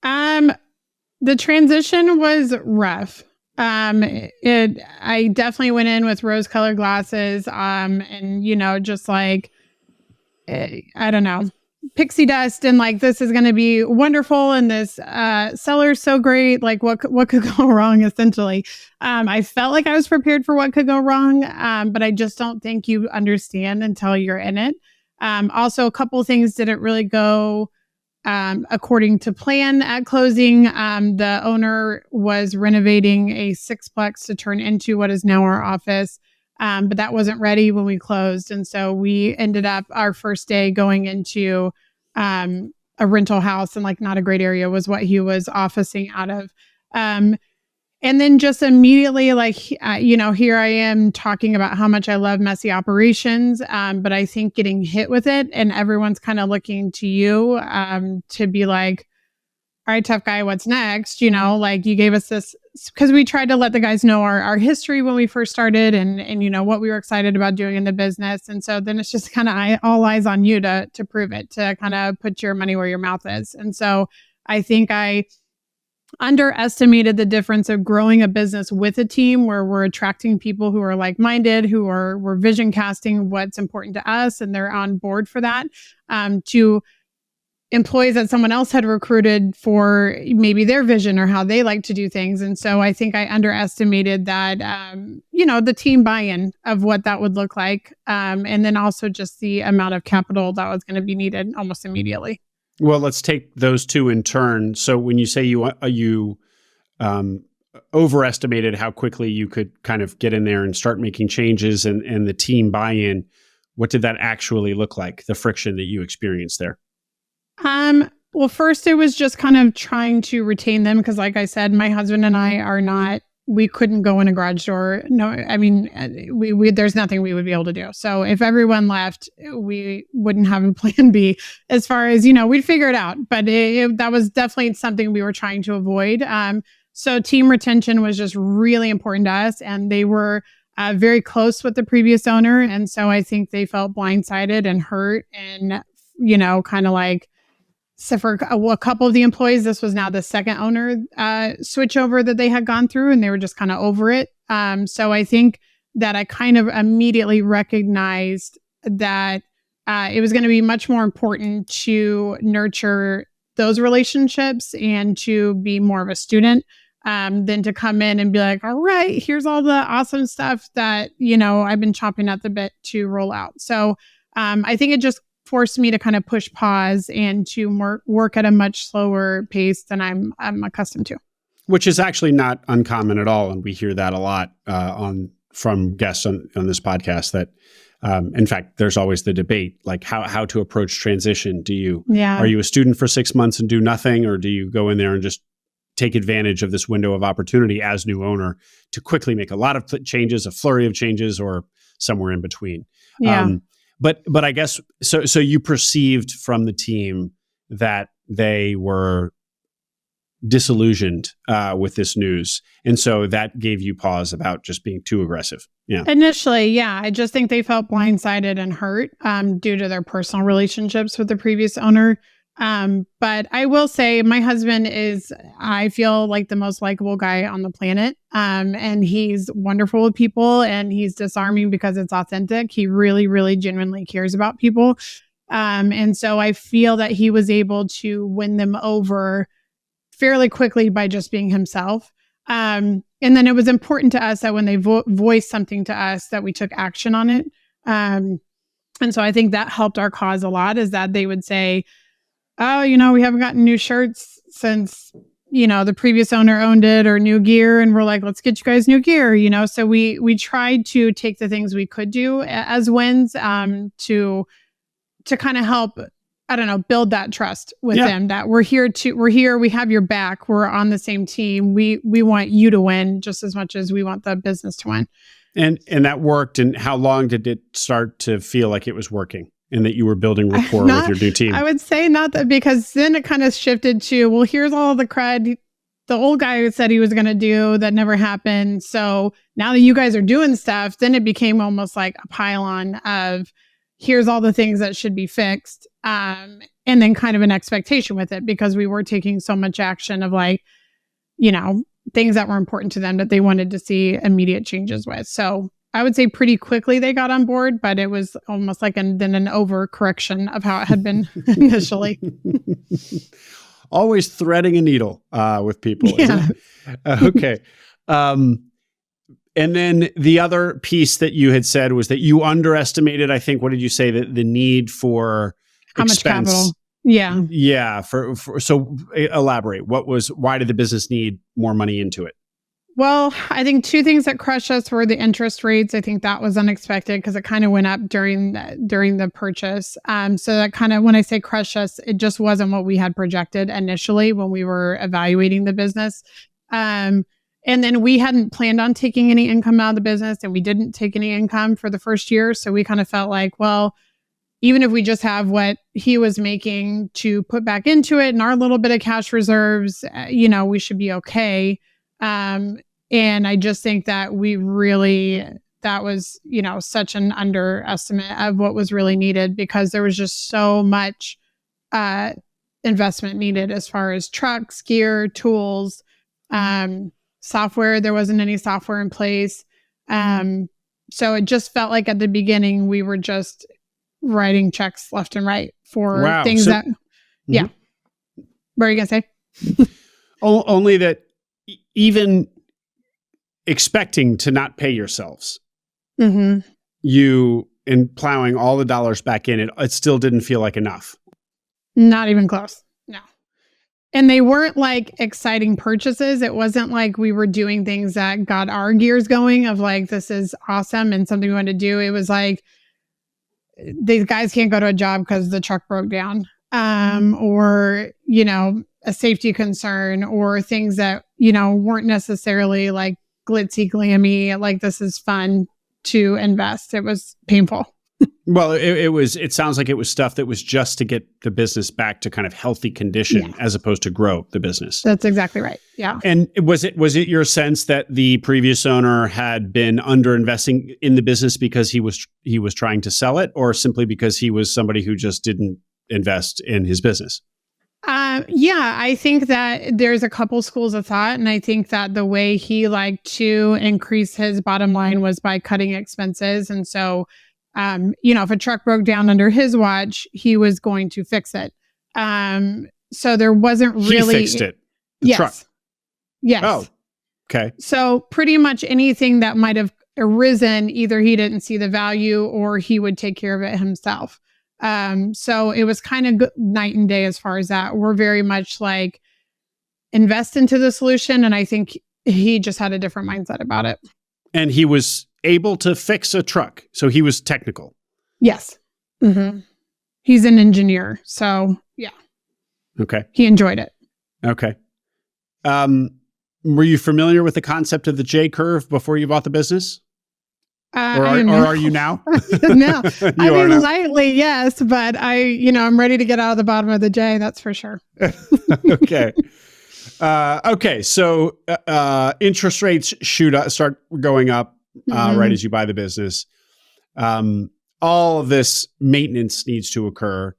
B: The transition was rough. I definitely went in with rose-colored glasses, and just like, I don't know, pixie dust and like, this is going to be wonderful. And this seller's so great. Like what could go wrong essentially? I felt like I was prepared for what could go wrong. But I just don't think you understand until you're in it. Also, a couple of things didn't really go according to plan at closing. The owner was renovating a 6-plex to turn into what is now our office. But that wasn't ready when we closed. And so we ended up our first day going into a rental house, and like not a great area was what he was officing out of. And then just immediately, like, here I am talking about how much I love messy operations. But I think getting hit with it and everyone's kind of looking to you to be like, all right, tough guy, what's next? Like you gave us this, because we tried to let the guys know our history when we first started and what we were excited about doing in the business. And so then it's just kind of all eyes on you to prove it, to kind of put your money where your mouth is. And so I think I underestimated the difference of growing a business with a team where we're attracting people who are like-minded, who we're vision casting what's important to us, and they're on board for that, to employees that someone else had recruited for maybe their vision or how they like to do things. And so I think I underestimated that, the team buy-in of what that would look like. And then also just the amount of capital that was going to be needed almost immediately.
A: Well, let's take those two in turn. So when you say you overestimated how quickly you could kind of get in there and start making changes and the team buy-in, what did that actually look like, the friction that you experienced there?
B: Well, first it was just kind of trying to retain them. Cause like I said, my husband and I we couldn't go in a garage door. No, I mean, there's nothing we would be able to do. So if everyone left, we wouldn't have a plan B as far as, we'd figure it out, but that was definitely something we were trying to avoid. So team retention was just really important to us, and they were very close with the previous owner. And so I think they felt blindsided and hurt and, kind of like, so for a couple of the employees, this was now the second owner switchover that they had gone through, and they were just kind of over it. So I think that I kind of immediately recognized that it was going to be much more important to nurture those relationships and to be more of a student than to come in and be like, all right, here's all the awesome stuff that, I've been chomping at the bit to roll out. So I think it just forced me to kind of push pause and to work at a much slower pace than I'm accustomed to.
A: Which is actually not uncommon at all. And we hear that a lot from guests on this podcast that, in fact, there's always the debate, like how to approach transition. Are you a student for 6 months and do nothing? Or do you go in there and just take advantage of this window of opportunity as new owner to quickly make a lot of changes, a flurry of changes, or somewhere in between?
B: Yeah.
A: But I guess, so you perceived from the team that they were disillusioned with this news. And so that gave you pause about just being too aggressive. Yeah.
B: Initially, yeah. I just think they felt blindsided and hurt due to their personal relationships with the previous owner. But I will say my husband is, I feel like, the most likable guy on the planet. And he's wonderful with people, and he's disarming because it's authentic. He really, really genuinely cares about people. And so I feel that he was able to win them over fairly quickly by just being himself. And then it was important to us that when they voiced something to us, that we took action on it. And so I think that helped our cause a lot, is that they would say, oh, we haven't gotten new shirts since, the previous owner owned it, or new gear. And we're like, let's get you guys new gear, So we tried to take the things we could do as wins to kind of help, build that trust with them, that we're here, we have your back, we're on the same team. We want you to win just as much as we want the business to win.
A: And that worked. And how long did it start to feel like it was working? And that you were building rapport with your new team?
B: I would say not that, because then it kind of shifted to, well, here's all the cred the old guy who said he was going to do that never happened. So now that you guys are doing stuff, then it became almost like a pile-on of, here's all the things that should be fixed. And then kind of an expectation with it, because we were taking so much action of things that were important to them that they wanted to see immediate changes with. So I would say pretty quickly they got on board, but it was almost like then an overcorrection of how it had been initially.
A: Always threading a needle with people.
B: Yeah.
A: Okay. And then the other piece that you had said was that you underestimated, I think, what did you say, that the need for
B: How
A: expense?
B: much capital? Yeah.
A: Yeah. So elaborate. Why did the business need more money into it?
B: Well, I think two things that crushed us were the interest rates. I think that was unexpected because it kind of went up during the purchase. So that kind of, when I say crush us, it just wasn't what we had projected initially when we were evaluating the business. And then we hadn't planned on taking any income out of the business, and we didn't take any income for the first year. So we kind of felt like, well, even if we just have what he was making to put back into it and our little bit of cash reserves, we should be okay. And I just think that that was, such an underestimate of what was really needed, because there was just so much investment needed as far as trucks, gear, tools, software. There wasn't any software in place. So it just felt like at the beginning we were just writing checks left and right for things that, yeah. What are you going to say?
A: Only that even expecting to not pay yourselves, you, in plowing all the dollars back in, it still didn't feel like enough.
B: Not even close. No. And they weren't like exciting purchases. It wasn't like we were doing things that got our gears going of like, this is awesome and something we want to do. It was like, these guys can't go to a job because the truck broke down, or, a safety concern, or things that, weren't necessarily like glitzy, glammy, like this is fun to invest. It was painful.
A: Well, it sounds like it was stuff that was just to get the business back to kind of healthy condition, as opposed to grow the business.
B: That's exactly right. Yeah.
A: And was it your sense that the previous owner had been underinvesting in the business because he was trying to sell it, or simply because he was somebody who just didn't invest in his business?
B: Yeah, I think that there's a couple schools of thought, and I think that the way he liked to increase his bottom line was by cutting expenses. And so, if a truck broke down under his watch, he was going to fix it. So there wasn't really...
A: He fixed it. The truck.
B: Yes.
A: Oh, okay.
B: So pretty much anything that might have arisen, either he didn't see the value or he would take care of it himself. So it was kind of night and day as far as that. We're very much like invest into the solution. And I think he just had a different mindset about it.
A: And he was able to fix a truck. So he was technical.
B: Yes. Mm-hmm. He's an engineer. So yeah.
A: Okay.
B: He enjoyed it.
A: Okay. Were you familiar with the concept of the J curve before you bought the business? Or are you now?
B: No. I mean, lightly, yes, but I'm ready to get out of the bottom of the J, that's for sure.
A: Okay. Okay. So interest rates start going up right as you buy the business. All of this maintenance needs to occur.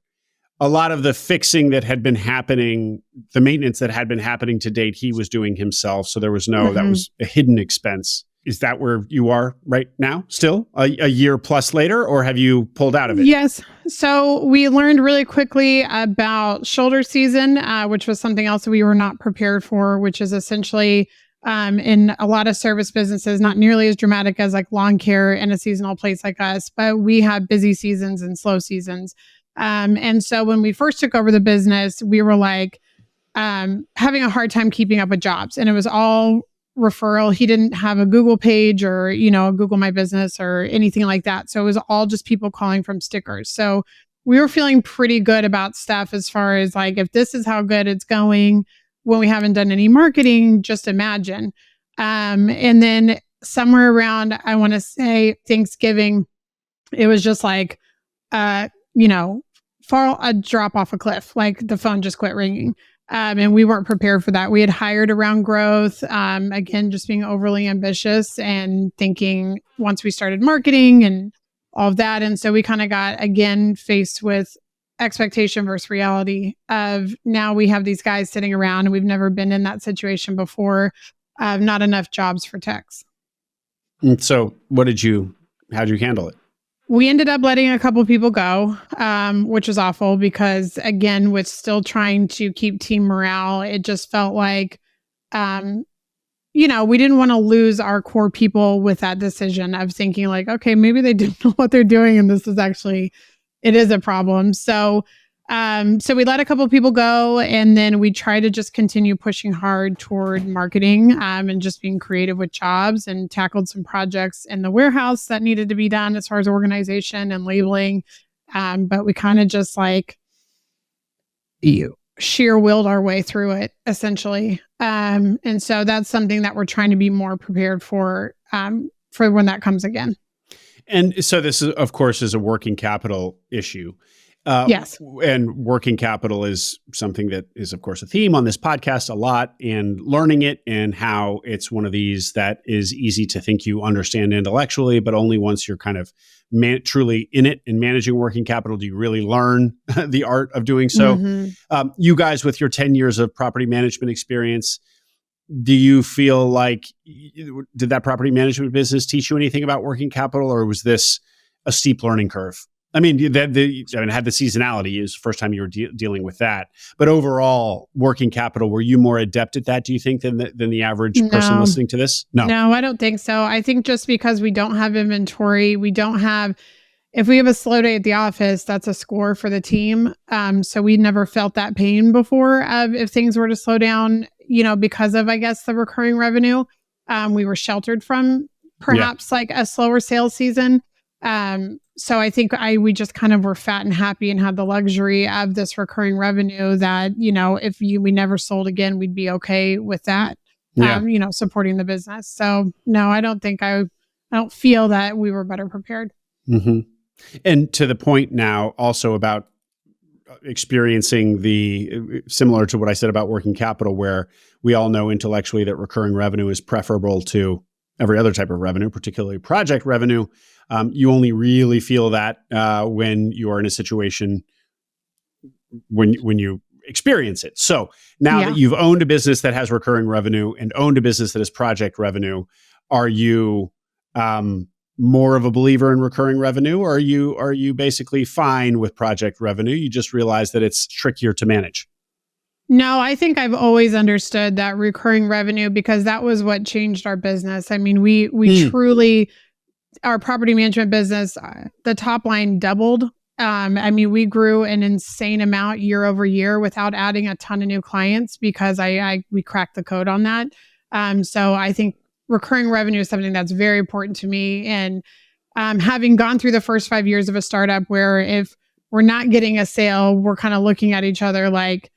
A: A lot of the fixing that had been happening, the maintenance that had been happening to date, he was doing himself. So there was that was a hidden expense. Is that where you are right now still, a year plus later, or have you pulled out of it?
B: Yes. So we learned really quickly about shoulder season, which was something else we were not prepared for, which is essentially in a lot of service businesses, not nearly as dramatic as like lawn care and a seasonal place like us, but we have busy seasons and slow seasons. And so when we first took over the business, we were like having a hard time keeping up with jobs, and it was all referral. He didn't have a Google page or, Google My Business or anything like that. So it was all just people calling from stickers. So we were feeling pretty good about stuff as far as like, if this is how good it's going when we haven't done any marketing, just imagine. And then somewhere around, I want to say Thanksgiving, it was just like, fall a drop off a cliff, like the phone just quit ringing. And we weren't prepared for that. We had hired around growth, again, just being overly ambitious and thinking once we started marketing and all of that. And so we kind of got, again, faced with expectation versus reality of now we have these guys sitting around and we've never been in that situation before, not enough jobs for techs.
A: And so how'd you handle it?
B: We ended up letting a couple people go, which was awful because, again, with still trying to keep team morale, it just felt like, we didn't want to lose our core people with that decision of thinking like, okay, maybe they didn't know what they're doing and it is a problem. So we let a couple of people go, and then we try to just continue pushing hard toward marketing and just being creative with jobs, and tackled some projects in the warehouse that needed to be done as far as organization and labeling. But we kind of just sheer willed our way through it, essentially. And so that's something that we're trying to be more prepared for when that comes again.
A: And so this, of course, is a working capital issue.
B: Yes.
A: And working capital is something that is, of course, a theme on this podcast a lot, and learning it and how it's one of these that is easy to think you understand intellectually, but only once you're kind of truly in it and managing working capital do you really learn the art of doing so. Mm-hmm. You guys, with your 10 years of property management experience, do you feel like, did that property management business teach you anything about working capital, or was this a steep learning curve? I mean, it had the seasonality. It was the first time you were dealing with that. But overall, working capital, were you more adept at that, do you think, than the average person listening to this?
B: No, I don't think so. I think just because we don't have inventory, if we have a slow day at the office, that's a score for the team. So we never felt that pain before if things were to slow down, because of, I guess, the recurring revenue. We were sheltered from perhaps like a slower sales season. So I think we just kind of were fat and happy and had the luxury of this recurring revenue that, if we never sold again, we'd be okay with that, supporting the business. So no, I don't feel that we were better prepared.
A: Mm-hmm. And to the point now also about experiencing similar to what I said about working capital, where we all know intellectually that recurring revenue is preferable to every other type of revenue, particularly project revenue. You only really feel that when you are in a situation when you experience it. So now that you've owned a business that has recurring revenue and owned a business that has project revenue, are you more of a believer in recurring revenue, or are you basically fine with project revenue? You just realize that it's trickier to manage?
B: No, I think I've always understood that recurring revenue, because that was what changed our business. I mean, we truly, our property management business, the top line doubled. We grew an insane amount year over year without adding a ton of new clients, because we cracked the code on that. So I think recurring revenue is something that's very important to me. And having gone through the first 5 years of a startup, where if we're not getting a sale, we're kind of looking at each other like,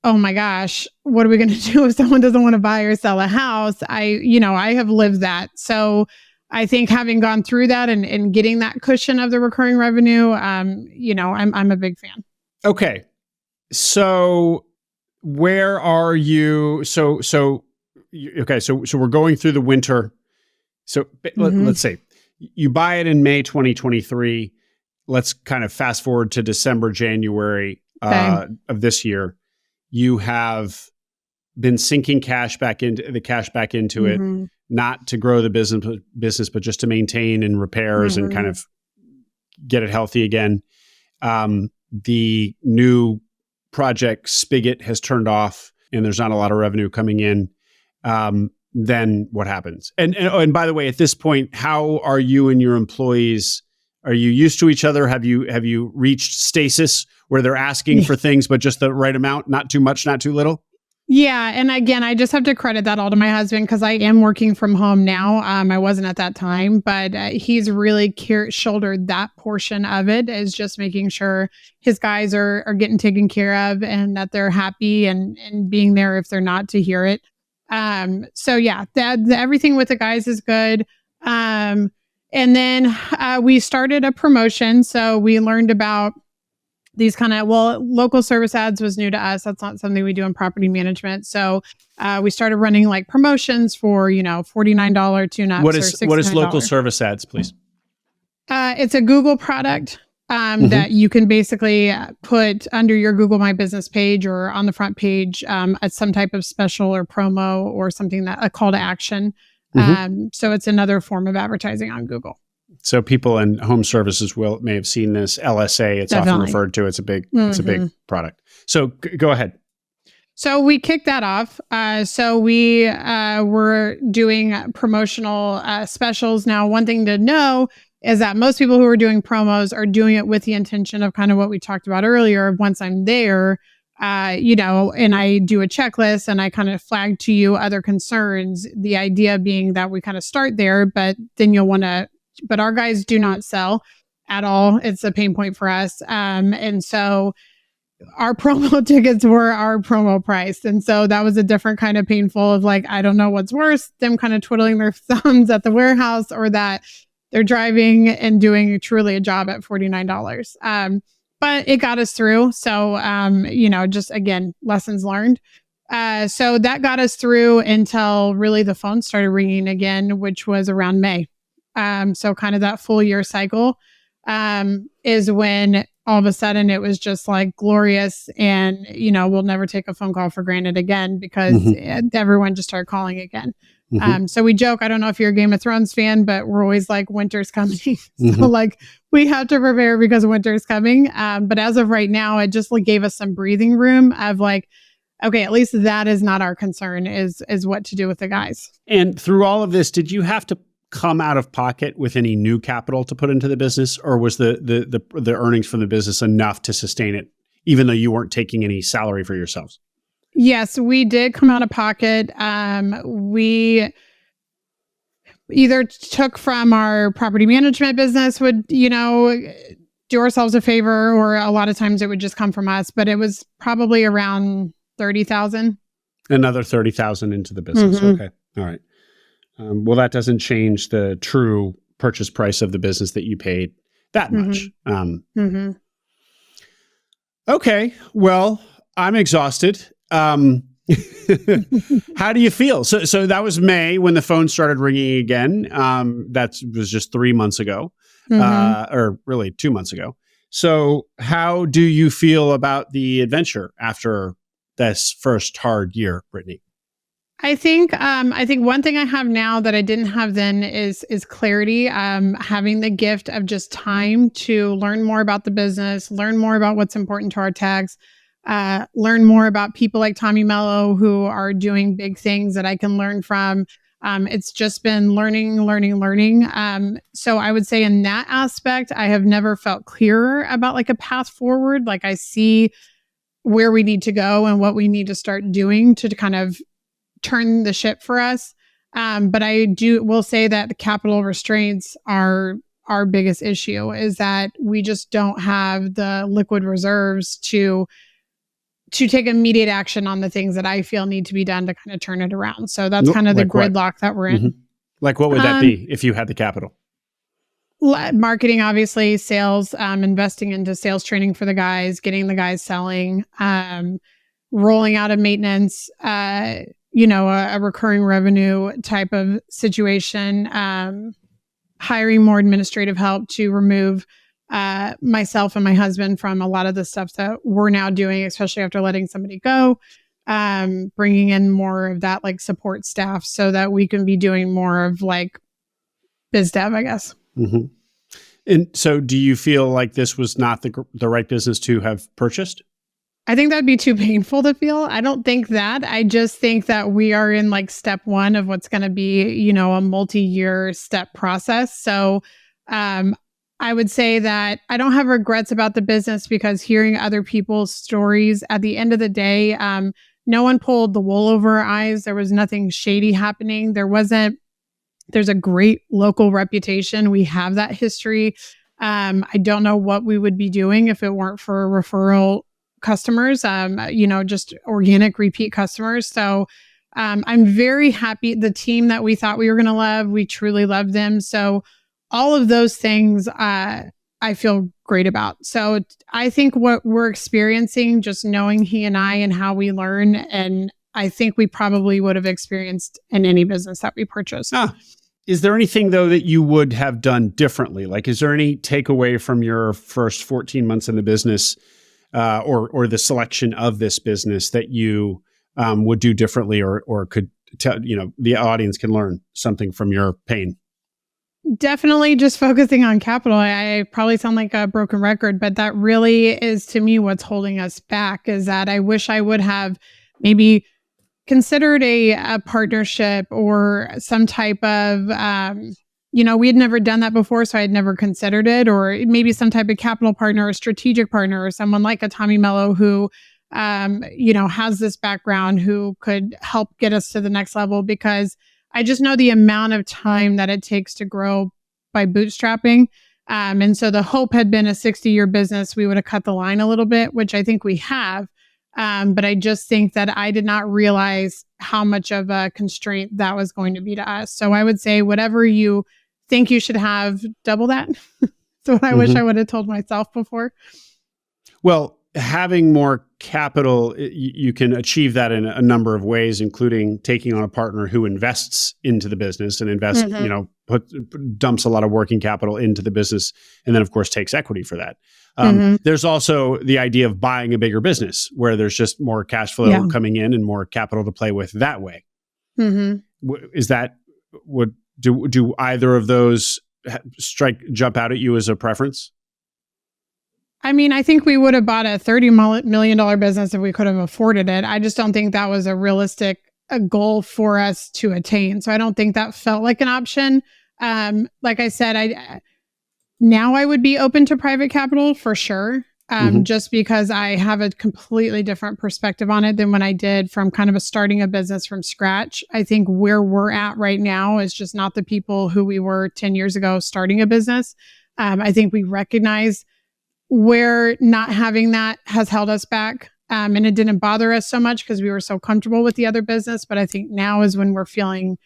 B: oh my gosh, what are we going to do if someone doesn't want to buy or sell a house? I have lived that. So I think having gone through that and getting that cushion of the recurring revenue, I'm a big fan.
A: Okay. So where are you? So we're going through the winter. So let's say you buy it in May 2023. Let's kind of fast forward to December, January of this year. You have been sinking cash back into it, not to grow the business, but just to maintain and repairs and kind of get it healthy again. The new project spigot has turned off, and there's not a lot of revenue coming in. Then what happens? And by the way, at this point, how are you and your employees? Are you used to each other? Have you reached stasis where they're asking for things, but just the right amount, not too much, not too little?
B: Yeah. And again, I just have to credit that all to my husband, because I am working from home now. I wasn't at that time, but he's really shouldered that portion of it, is just making sure his guys are getting taken care of and that they're happy and being there if they're not, to hear it. So yeah, everything with the guys is good. And then we started a promotion. So we learned about these local service ads was new to us. That's not something we do in property management. So we started running like promotions for, $49 tune-ups.
A: What is local service ads, please?
B: It's a Google product that you can basically put under your Google My Business page or on the front page at some type of special or promo or something, that a call to action. So it's another form of advertising on Google.
A: So people in home services may have seen this LSA. It's
B: Definitely.
A: often referred to. It's a big product. So go ahead.
B: So we kicked that off. So we were doing promotional specials. Now, one thing to know is that most people who are doing promos are doing it with the intention of kind of what we talked about earlier. Once I'm there, and I do a checklist and I kind of flag to you other concerns, the idea being that we kind of start there, but then you'll want to, but our guys do not sell at all. It's a pain point for us. And so our promo tickets were our promo price. And so that was a different kind of painful of like, I don't know what's worse, them kind of twiddling their thumbs at the warehouse or that they're driving and doing truly a job at $49. But it got us through. So, just again, lessons learned. So that got us through until really the phone started ringing again, which was around May. So kind of that full year cycle is when all of a sudden it was just like glorious. And, we'll never take a phone call for granted again because everyone just started calling again. So we joke, I don't know if you're a Game of Thrones fan, but we're always like, winter's coming. So like we have to prepare because winter's coming. But as of right now, it just like gave us some breathing room of like, okay, at least that is not our concern is what to do with the guys.
A: And through all of this, did you have to come out of pocket with any new capital to put into the business, or was the earnings from the business enough to sustain it, even though you weren't taking any salary for yourselves?
B: Yes, we did come out of pocket. We either took from our property management business, would, do ourselves a favor, or a lot of times it would just come from us, but it was probably around 30,000.
A: Another 30,000 into the business. Okay. All right. Well, that doesn't change the true purchase price of the business that you paid that much. Okay. Well, I'm exhausted. How do you feel? So that was May when the phone started ringing again. That was just 3 months ago, or really 2 months ago. So how do you feel about the adventure after this first hard year, Brittney?
B: I think one thing I have now that I didn't have then is clarity. Having the gift of just time to learn more about the business, learn more about what's important to our tags, learn more about people like Tommy Mello who are doing big things that I can learn from. It's just been learning. So I would say in that aspect, I have never felt clearer about like a path forward. Like I see where we need to go and what we need to start doing to kind of turn the ship for us. But will say that the capital restraints are our biggest issue, is that we just don't have the liquid reserves to take immediate action on the things that I feel need to be done to kind of turn it around. So that's kind of the gridlock that we're in.
A: Like what would that be if you had the capital?
B: Marketing, obviously, sales, investing into sales training for the guys, getting the guys selling, rolling out a maintenance, a recurring revenue type of situation, hiring more administrative help to remove myself and my husband from a lot of the stuff that we're now doing, especially after letting somebody go, bringing in more of that like support staff so that we can be doing more of like biz dev, I guess.
A: And so do you feel like this was not the right business to have purchased?
B: I think that'd be too painful to feel. I don't think that. I just think that we are in like step one of what's going to be, a multi-year step process. So, I would say that I don't have regrets about the business because hearing other people's stories at the end of the day, no one pulled the wool over our eyes. There was nothing shady happening. There's a great local reputation. We have that history. I don't know what we would be doing if it weren't for referral customers, just organic repeat customers. So I'm very happy. The team that we thought we were going to love, we truly love them. So all of those things I feel great about. So I think what we're experiencing, just knowing he and I and how we learn, and I think we probably would have experienced in any business that we purchased.
A: Is there anything, though, that you would have done differently? Like, is there any takeaway from your first 14 months in the business or the selection of this business that you would do differently or could the audience can learn something from your pain?
B: Definitely just focusing on capital. I probably sound like a broken record, but that really is to me what's holding us back, is that I wish I would have maybe considered a partnership or some type of, we had never done that before, so I had never considered it, or maybe some type of capital partner or strategic partner, or someone like a Tommy Mello who, has this background, who could help get us to the next level, because I just know the amount of time that it takes to grow by bootstrapping. And so the hope had been a 60-year business. We would have cut the line a little bit, which I think we have. But I just think that I did not realize how much of a constraint that was going to be to us. So I would say whatever you think you should have, double that. So what I wish I would have told myself before.
A: Well, having more capital, you can achieve that in a number of ways, including taking on a partner who invests into the business and dumps a lot of working capital into the business, and then of course takes equity for that. There's also the idea of buying a bigger business where there's just more cash flow coming in and more capital to play with that way. Is that do either of those jump out at you as a preference?
B: I mean, I think we would have bought a $30 million business if we could have afforded it. I just don't think that was a realistic goal for us to attain. So I don't think that felt like an option. Like I said, now I would be open to private capital for sure, just because I have a completely different perspective on it than when I did from kind of starting a business from scratch. I think where we're at right now is just not the people who we were 10 years ago starting a business. I think we recognize where not having that has held us back. And it didn't bother us so much because we were so comfortable with the other business. But I think now is when we're feeling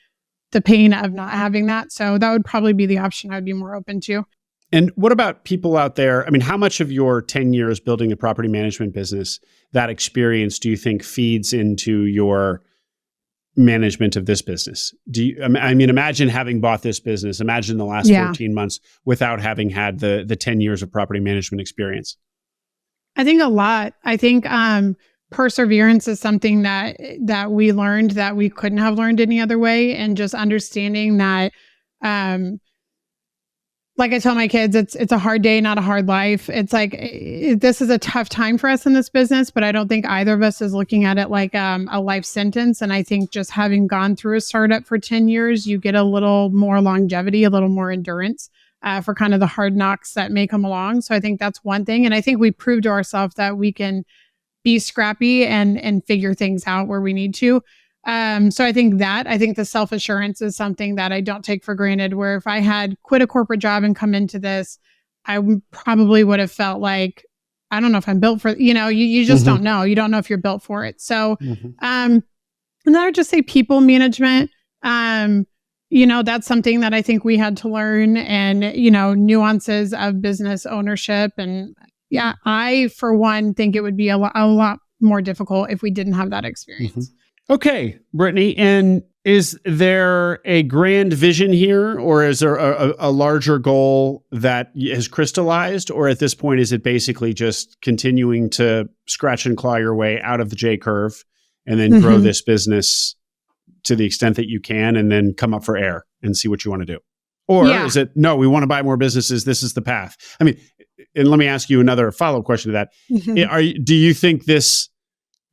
B: the pain of not having that. So that would probably be the option I'd be more open to.
A: And what about people out there? I mean, how much of your 10 years building a property management business, that experience, do you think feeds into your management of this business? Imagine having bought this business, imagine the last 14 months without having had the 10 years of property management experience.
B: I think a lot. I think perseverance is something that we learned that we couldn't have learned any other way. And just understanding that, like I tell my kids, it's a hard day, not a hard life. It's like, this is a tough time for us in this business, but I don't think either of us is looking at it like a life sentence. And I think just having gone through a startup for 10 years, you get a little more longevity, a little more endurance for kind of the hard knocks that may come along. So I think that's one thing. And I think we proved to ourselves that we can be scrappy and figure things out where we need to. So I think the self-assurance is something that I don't take for granted, where if I had quit a corporate job and come into this, I probably would have felt like, I don't know if I'm built for, you just don't know. You don't know if you're built for it. So, and then I would just say people management, that's something that I think we had to learn, and, nuances of business ownership. And I, for one, think it would be a lot more difficult if we didn't have that experience.
A: Okay, Brittney, and is there a grand vision here, or is there a larger goal that has crystallized, or at this point, is it basically just continuing to scratch and claw your way out of the J curve and then grow this business to the extent that you can and then come up for air and see what you want to do? Or is it, no, we want to buy more businesses, this is the path? I mean, and let me ask you another follow-up question to that. Do you think this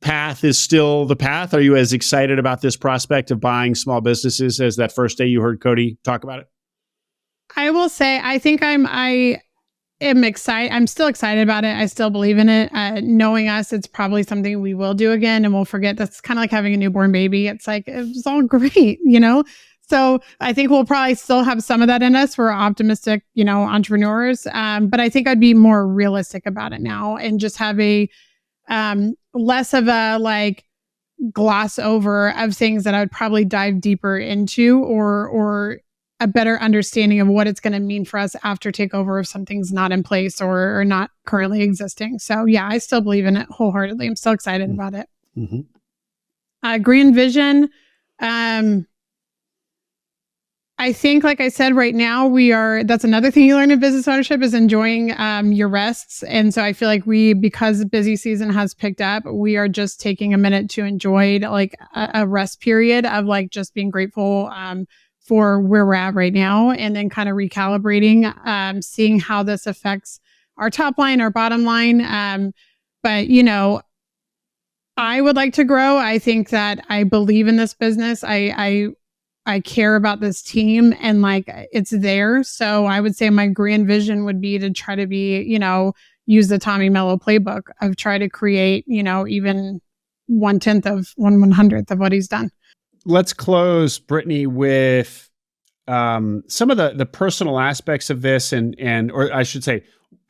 A: path is still the path? Are you as excited about this prospect of buying small businesses as that first day you heard Codie talk about it?
B: I will say, I think I am excited. I'm still excited about it. I still believe in it. Knowing us, it's probably something we will do again, and we'll forget. That's kind of like having a newborn baby. It's like, it was all great, So I think we'll probably still have some of that in us. We're optimistic, entrepreneurs. But I think I'd be more realistic about it now and just have a less of a gloss over of things that I would probably dive deeper into, or a better understanding of what it's going to mean for us after takeover if something's not in place or not currently existing. So I still believe in it wholeheartedly. I'm still excited about it. Green vision. I I think, like I said, right now that's another thing you learn in business ownership is enjoying your rests. And so I feel like because busy season has picked up, we are just taking a minute to enjoy like a rest period of like just being grateful for where we're at right now, and then kind of recalibrating, seeing how this affects our top line, our bottom line. But, I would like to grow. I think that I believe in this business. I care about this team, and like it's there. So I would say my grand vision would be to try to be, use the Tommy Mello playbook of try to create, even 1/100th of what he's done.
A: Let's close, Brittney, with some of the personal aspects of this, or I should say,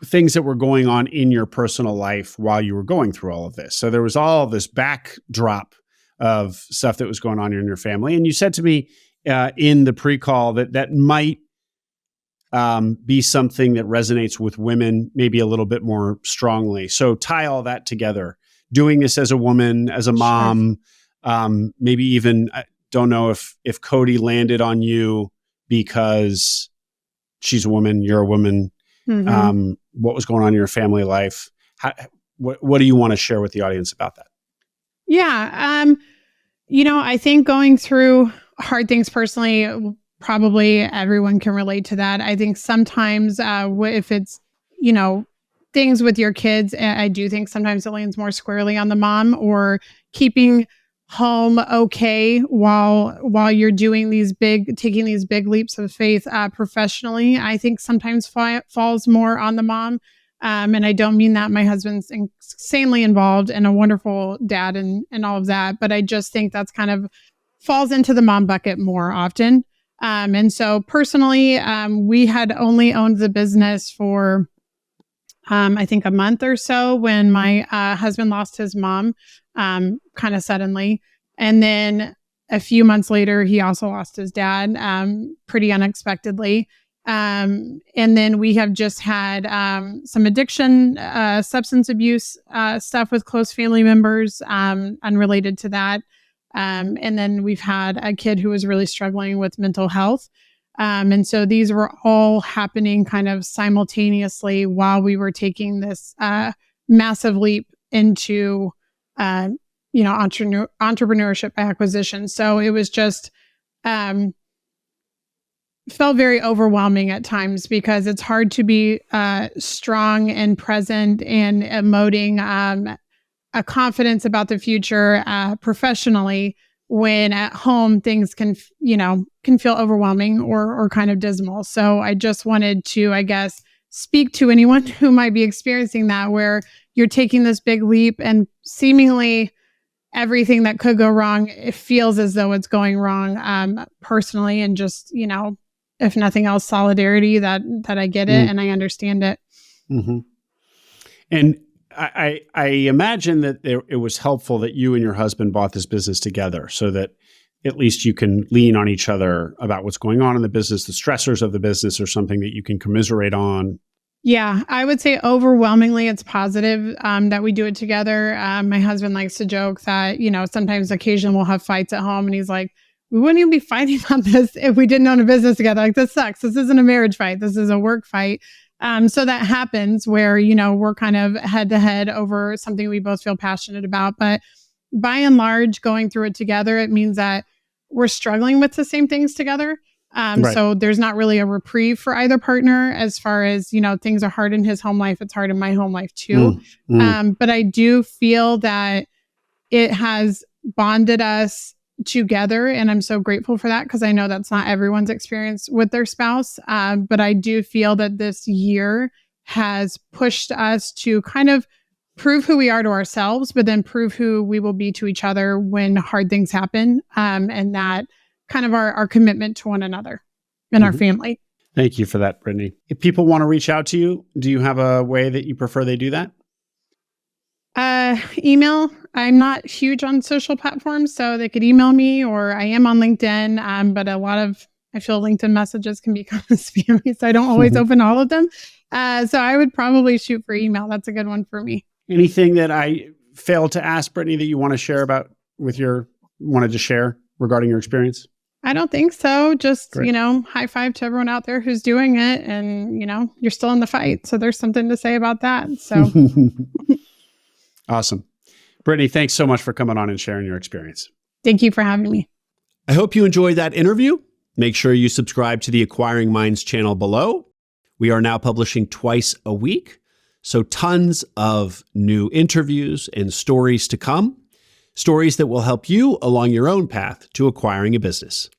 A: things that were going on in your personal life while you were going through all of this. So there was all this backdrop of stuff that was going on in your family. And you said to me in the pre-call that might be something that resonates with women maybe a little bit more strongly. So tie all that together. Doing this as a woman, as a mom, maybe even, I don't know if Codie landed on you because she's a woman, you're a woman. Mm-hmm. What was going on in your family life? What do you want to share with the audience about that?
B: Yeah. I think going through hard things personally, probably everyone can relate to that. I think sometimes if it's, things with your kids, I do think sometimes it lands more squarely on the mom, or keeping home okay while you're doing taking these big leaps of faith professionally. I think sometimes falls more on the mom. And I don't mean that. My husband's insanely involved and a wonderful dad and all of that. But I just think that's kind of falls into the mom bucket more often. And so personally, we had only owned the business for, I think, a month or so when my husband lost his mom kind of suddenly. And then a few months later, he also lost his dad pretty unexpectedly. And then we have just had some addiction, substance abuse stuff with close family members unrelated to that. And then we've had a kid who was really struggling with mental health. And so these were all happening kind of simultaneously while we were taking this massive leap into, entrepreneurship acquisition. So it was just felt very overwhelming at times, because it's hard to be strong and present and emoting a confidence about the future professionally when at home things can feel overwhelming or kind of dismal. So I just wanted to, I guess, speak to anyone who might be experiencing that, where you're taking this big leap and seemingly everything that could go wrong, it feels as though it's going wrong personally, and just, if nothing else, solidarity that I get it and I understand it.
A: Mm-hmm. And I imagine that it was helpful that you and your husband bought this business together, so that at least you can lean on each other about what's going on in the business, the stressors of the business, or something that you can commiserate on.
B: Yeah, I would say overwhelmingly it's positive that we do it together. My husband likes to joke that, sometimes occasionally we'll have fights at home, and he's like, we wouldn't even be fighting about this if we didn't own a business together. Like, this sucks. This isn't a marriage fight. This is a work fight. So that happens where, we're kind of head to head over something we both feel passionate about. But by and large, going through it together, it means that we're struggling with the same things together. Right. So there's not really a reprieve for either partner as far as, things are hard in his home life. It's hard in my home life too. But I do feel that it has bonded us together. And I'm so grateful for that, because I know that's not everyone's experience with their spouse. But I do feel that this year has pushed us to kind of prove who we are to ourselves, but then prove who we will be to each other when hard things happen. And that kind of our commitment to one another and our family.
A: Thank you for that, Brittney. If people want to reach out to you, do you have a way that you prefer they do that?
B: Email. I'm not huge on social platforms, so they could email me, or I am on LinkedIn. But I feel LinkedIn messages can be kind of spammy, so I don't always open all of them. So I would probably shoot for email. That's a good one for me.
A: Anything that I failed to ask, Brittney, that you want to share wanted to share regarding your experience?
B: I don't think so. Just,
A: Great.
B: high five to everyone out there who's doing it. And, you're still in the fight. So there's something to say about that. So
A: Awesome. Brittney, thanks so much for coming on and sharing your experience.
B: thank you for having me.
A: I hope you enjoyed that interview. Make sure you subscribe to the Acquiring Minds channel below. We are now publishing twice a week, so tons of new interviews and stories to come. Stories that will help you along your own path to acquiring a business.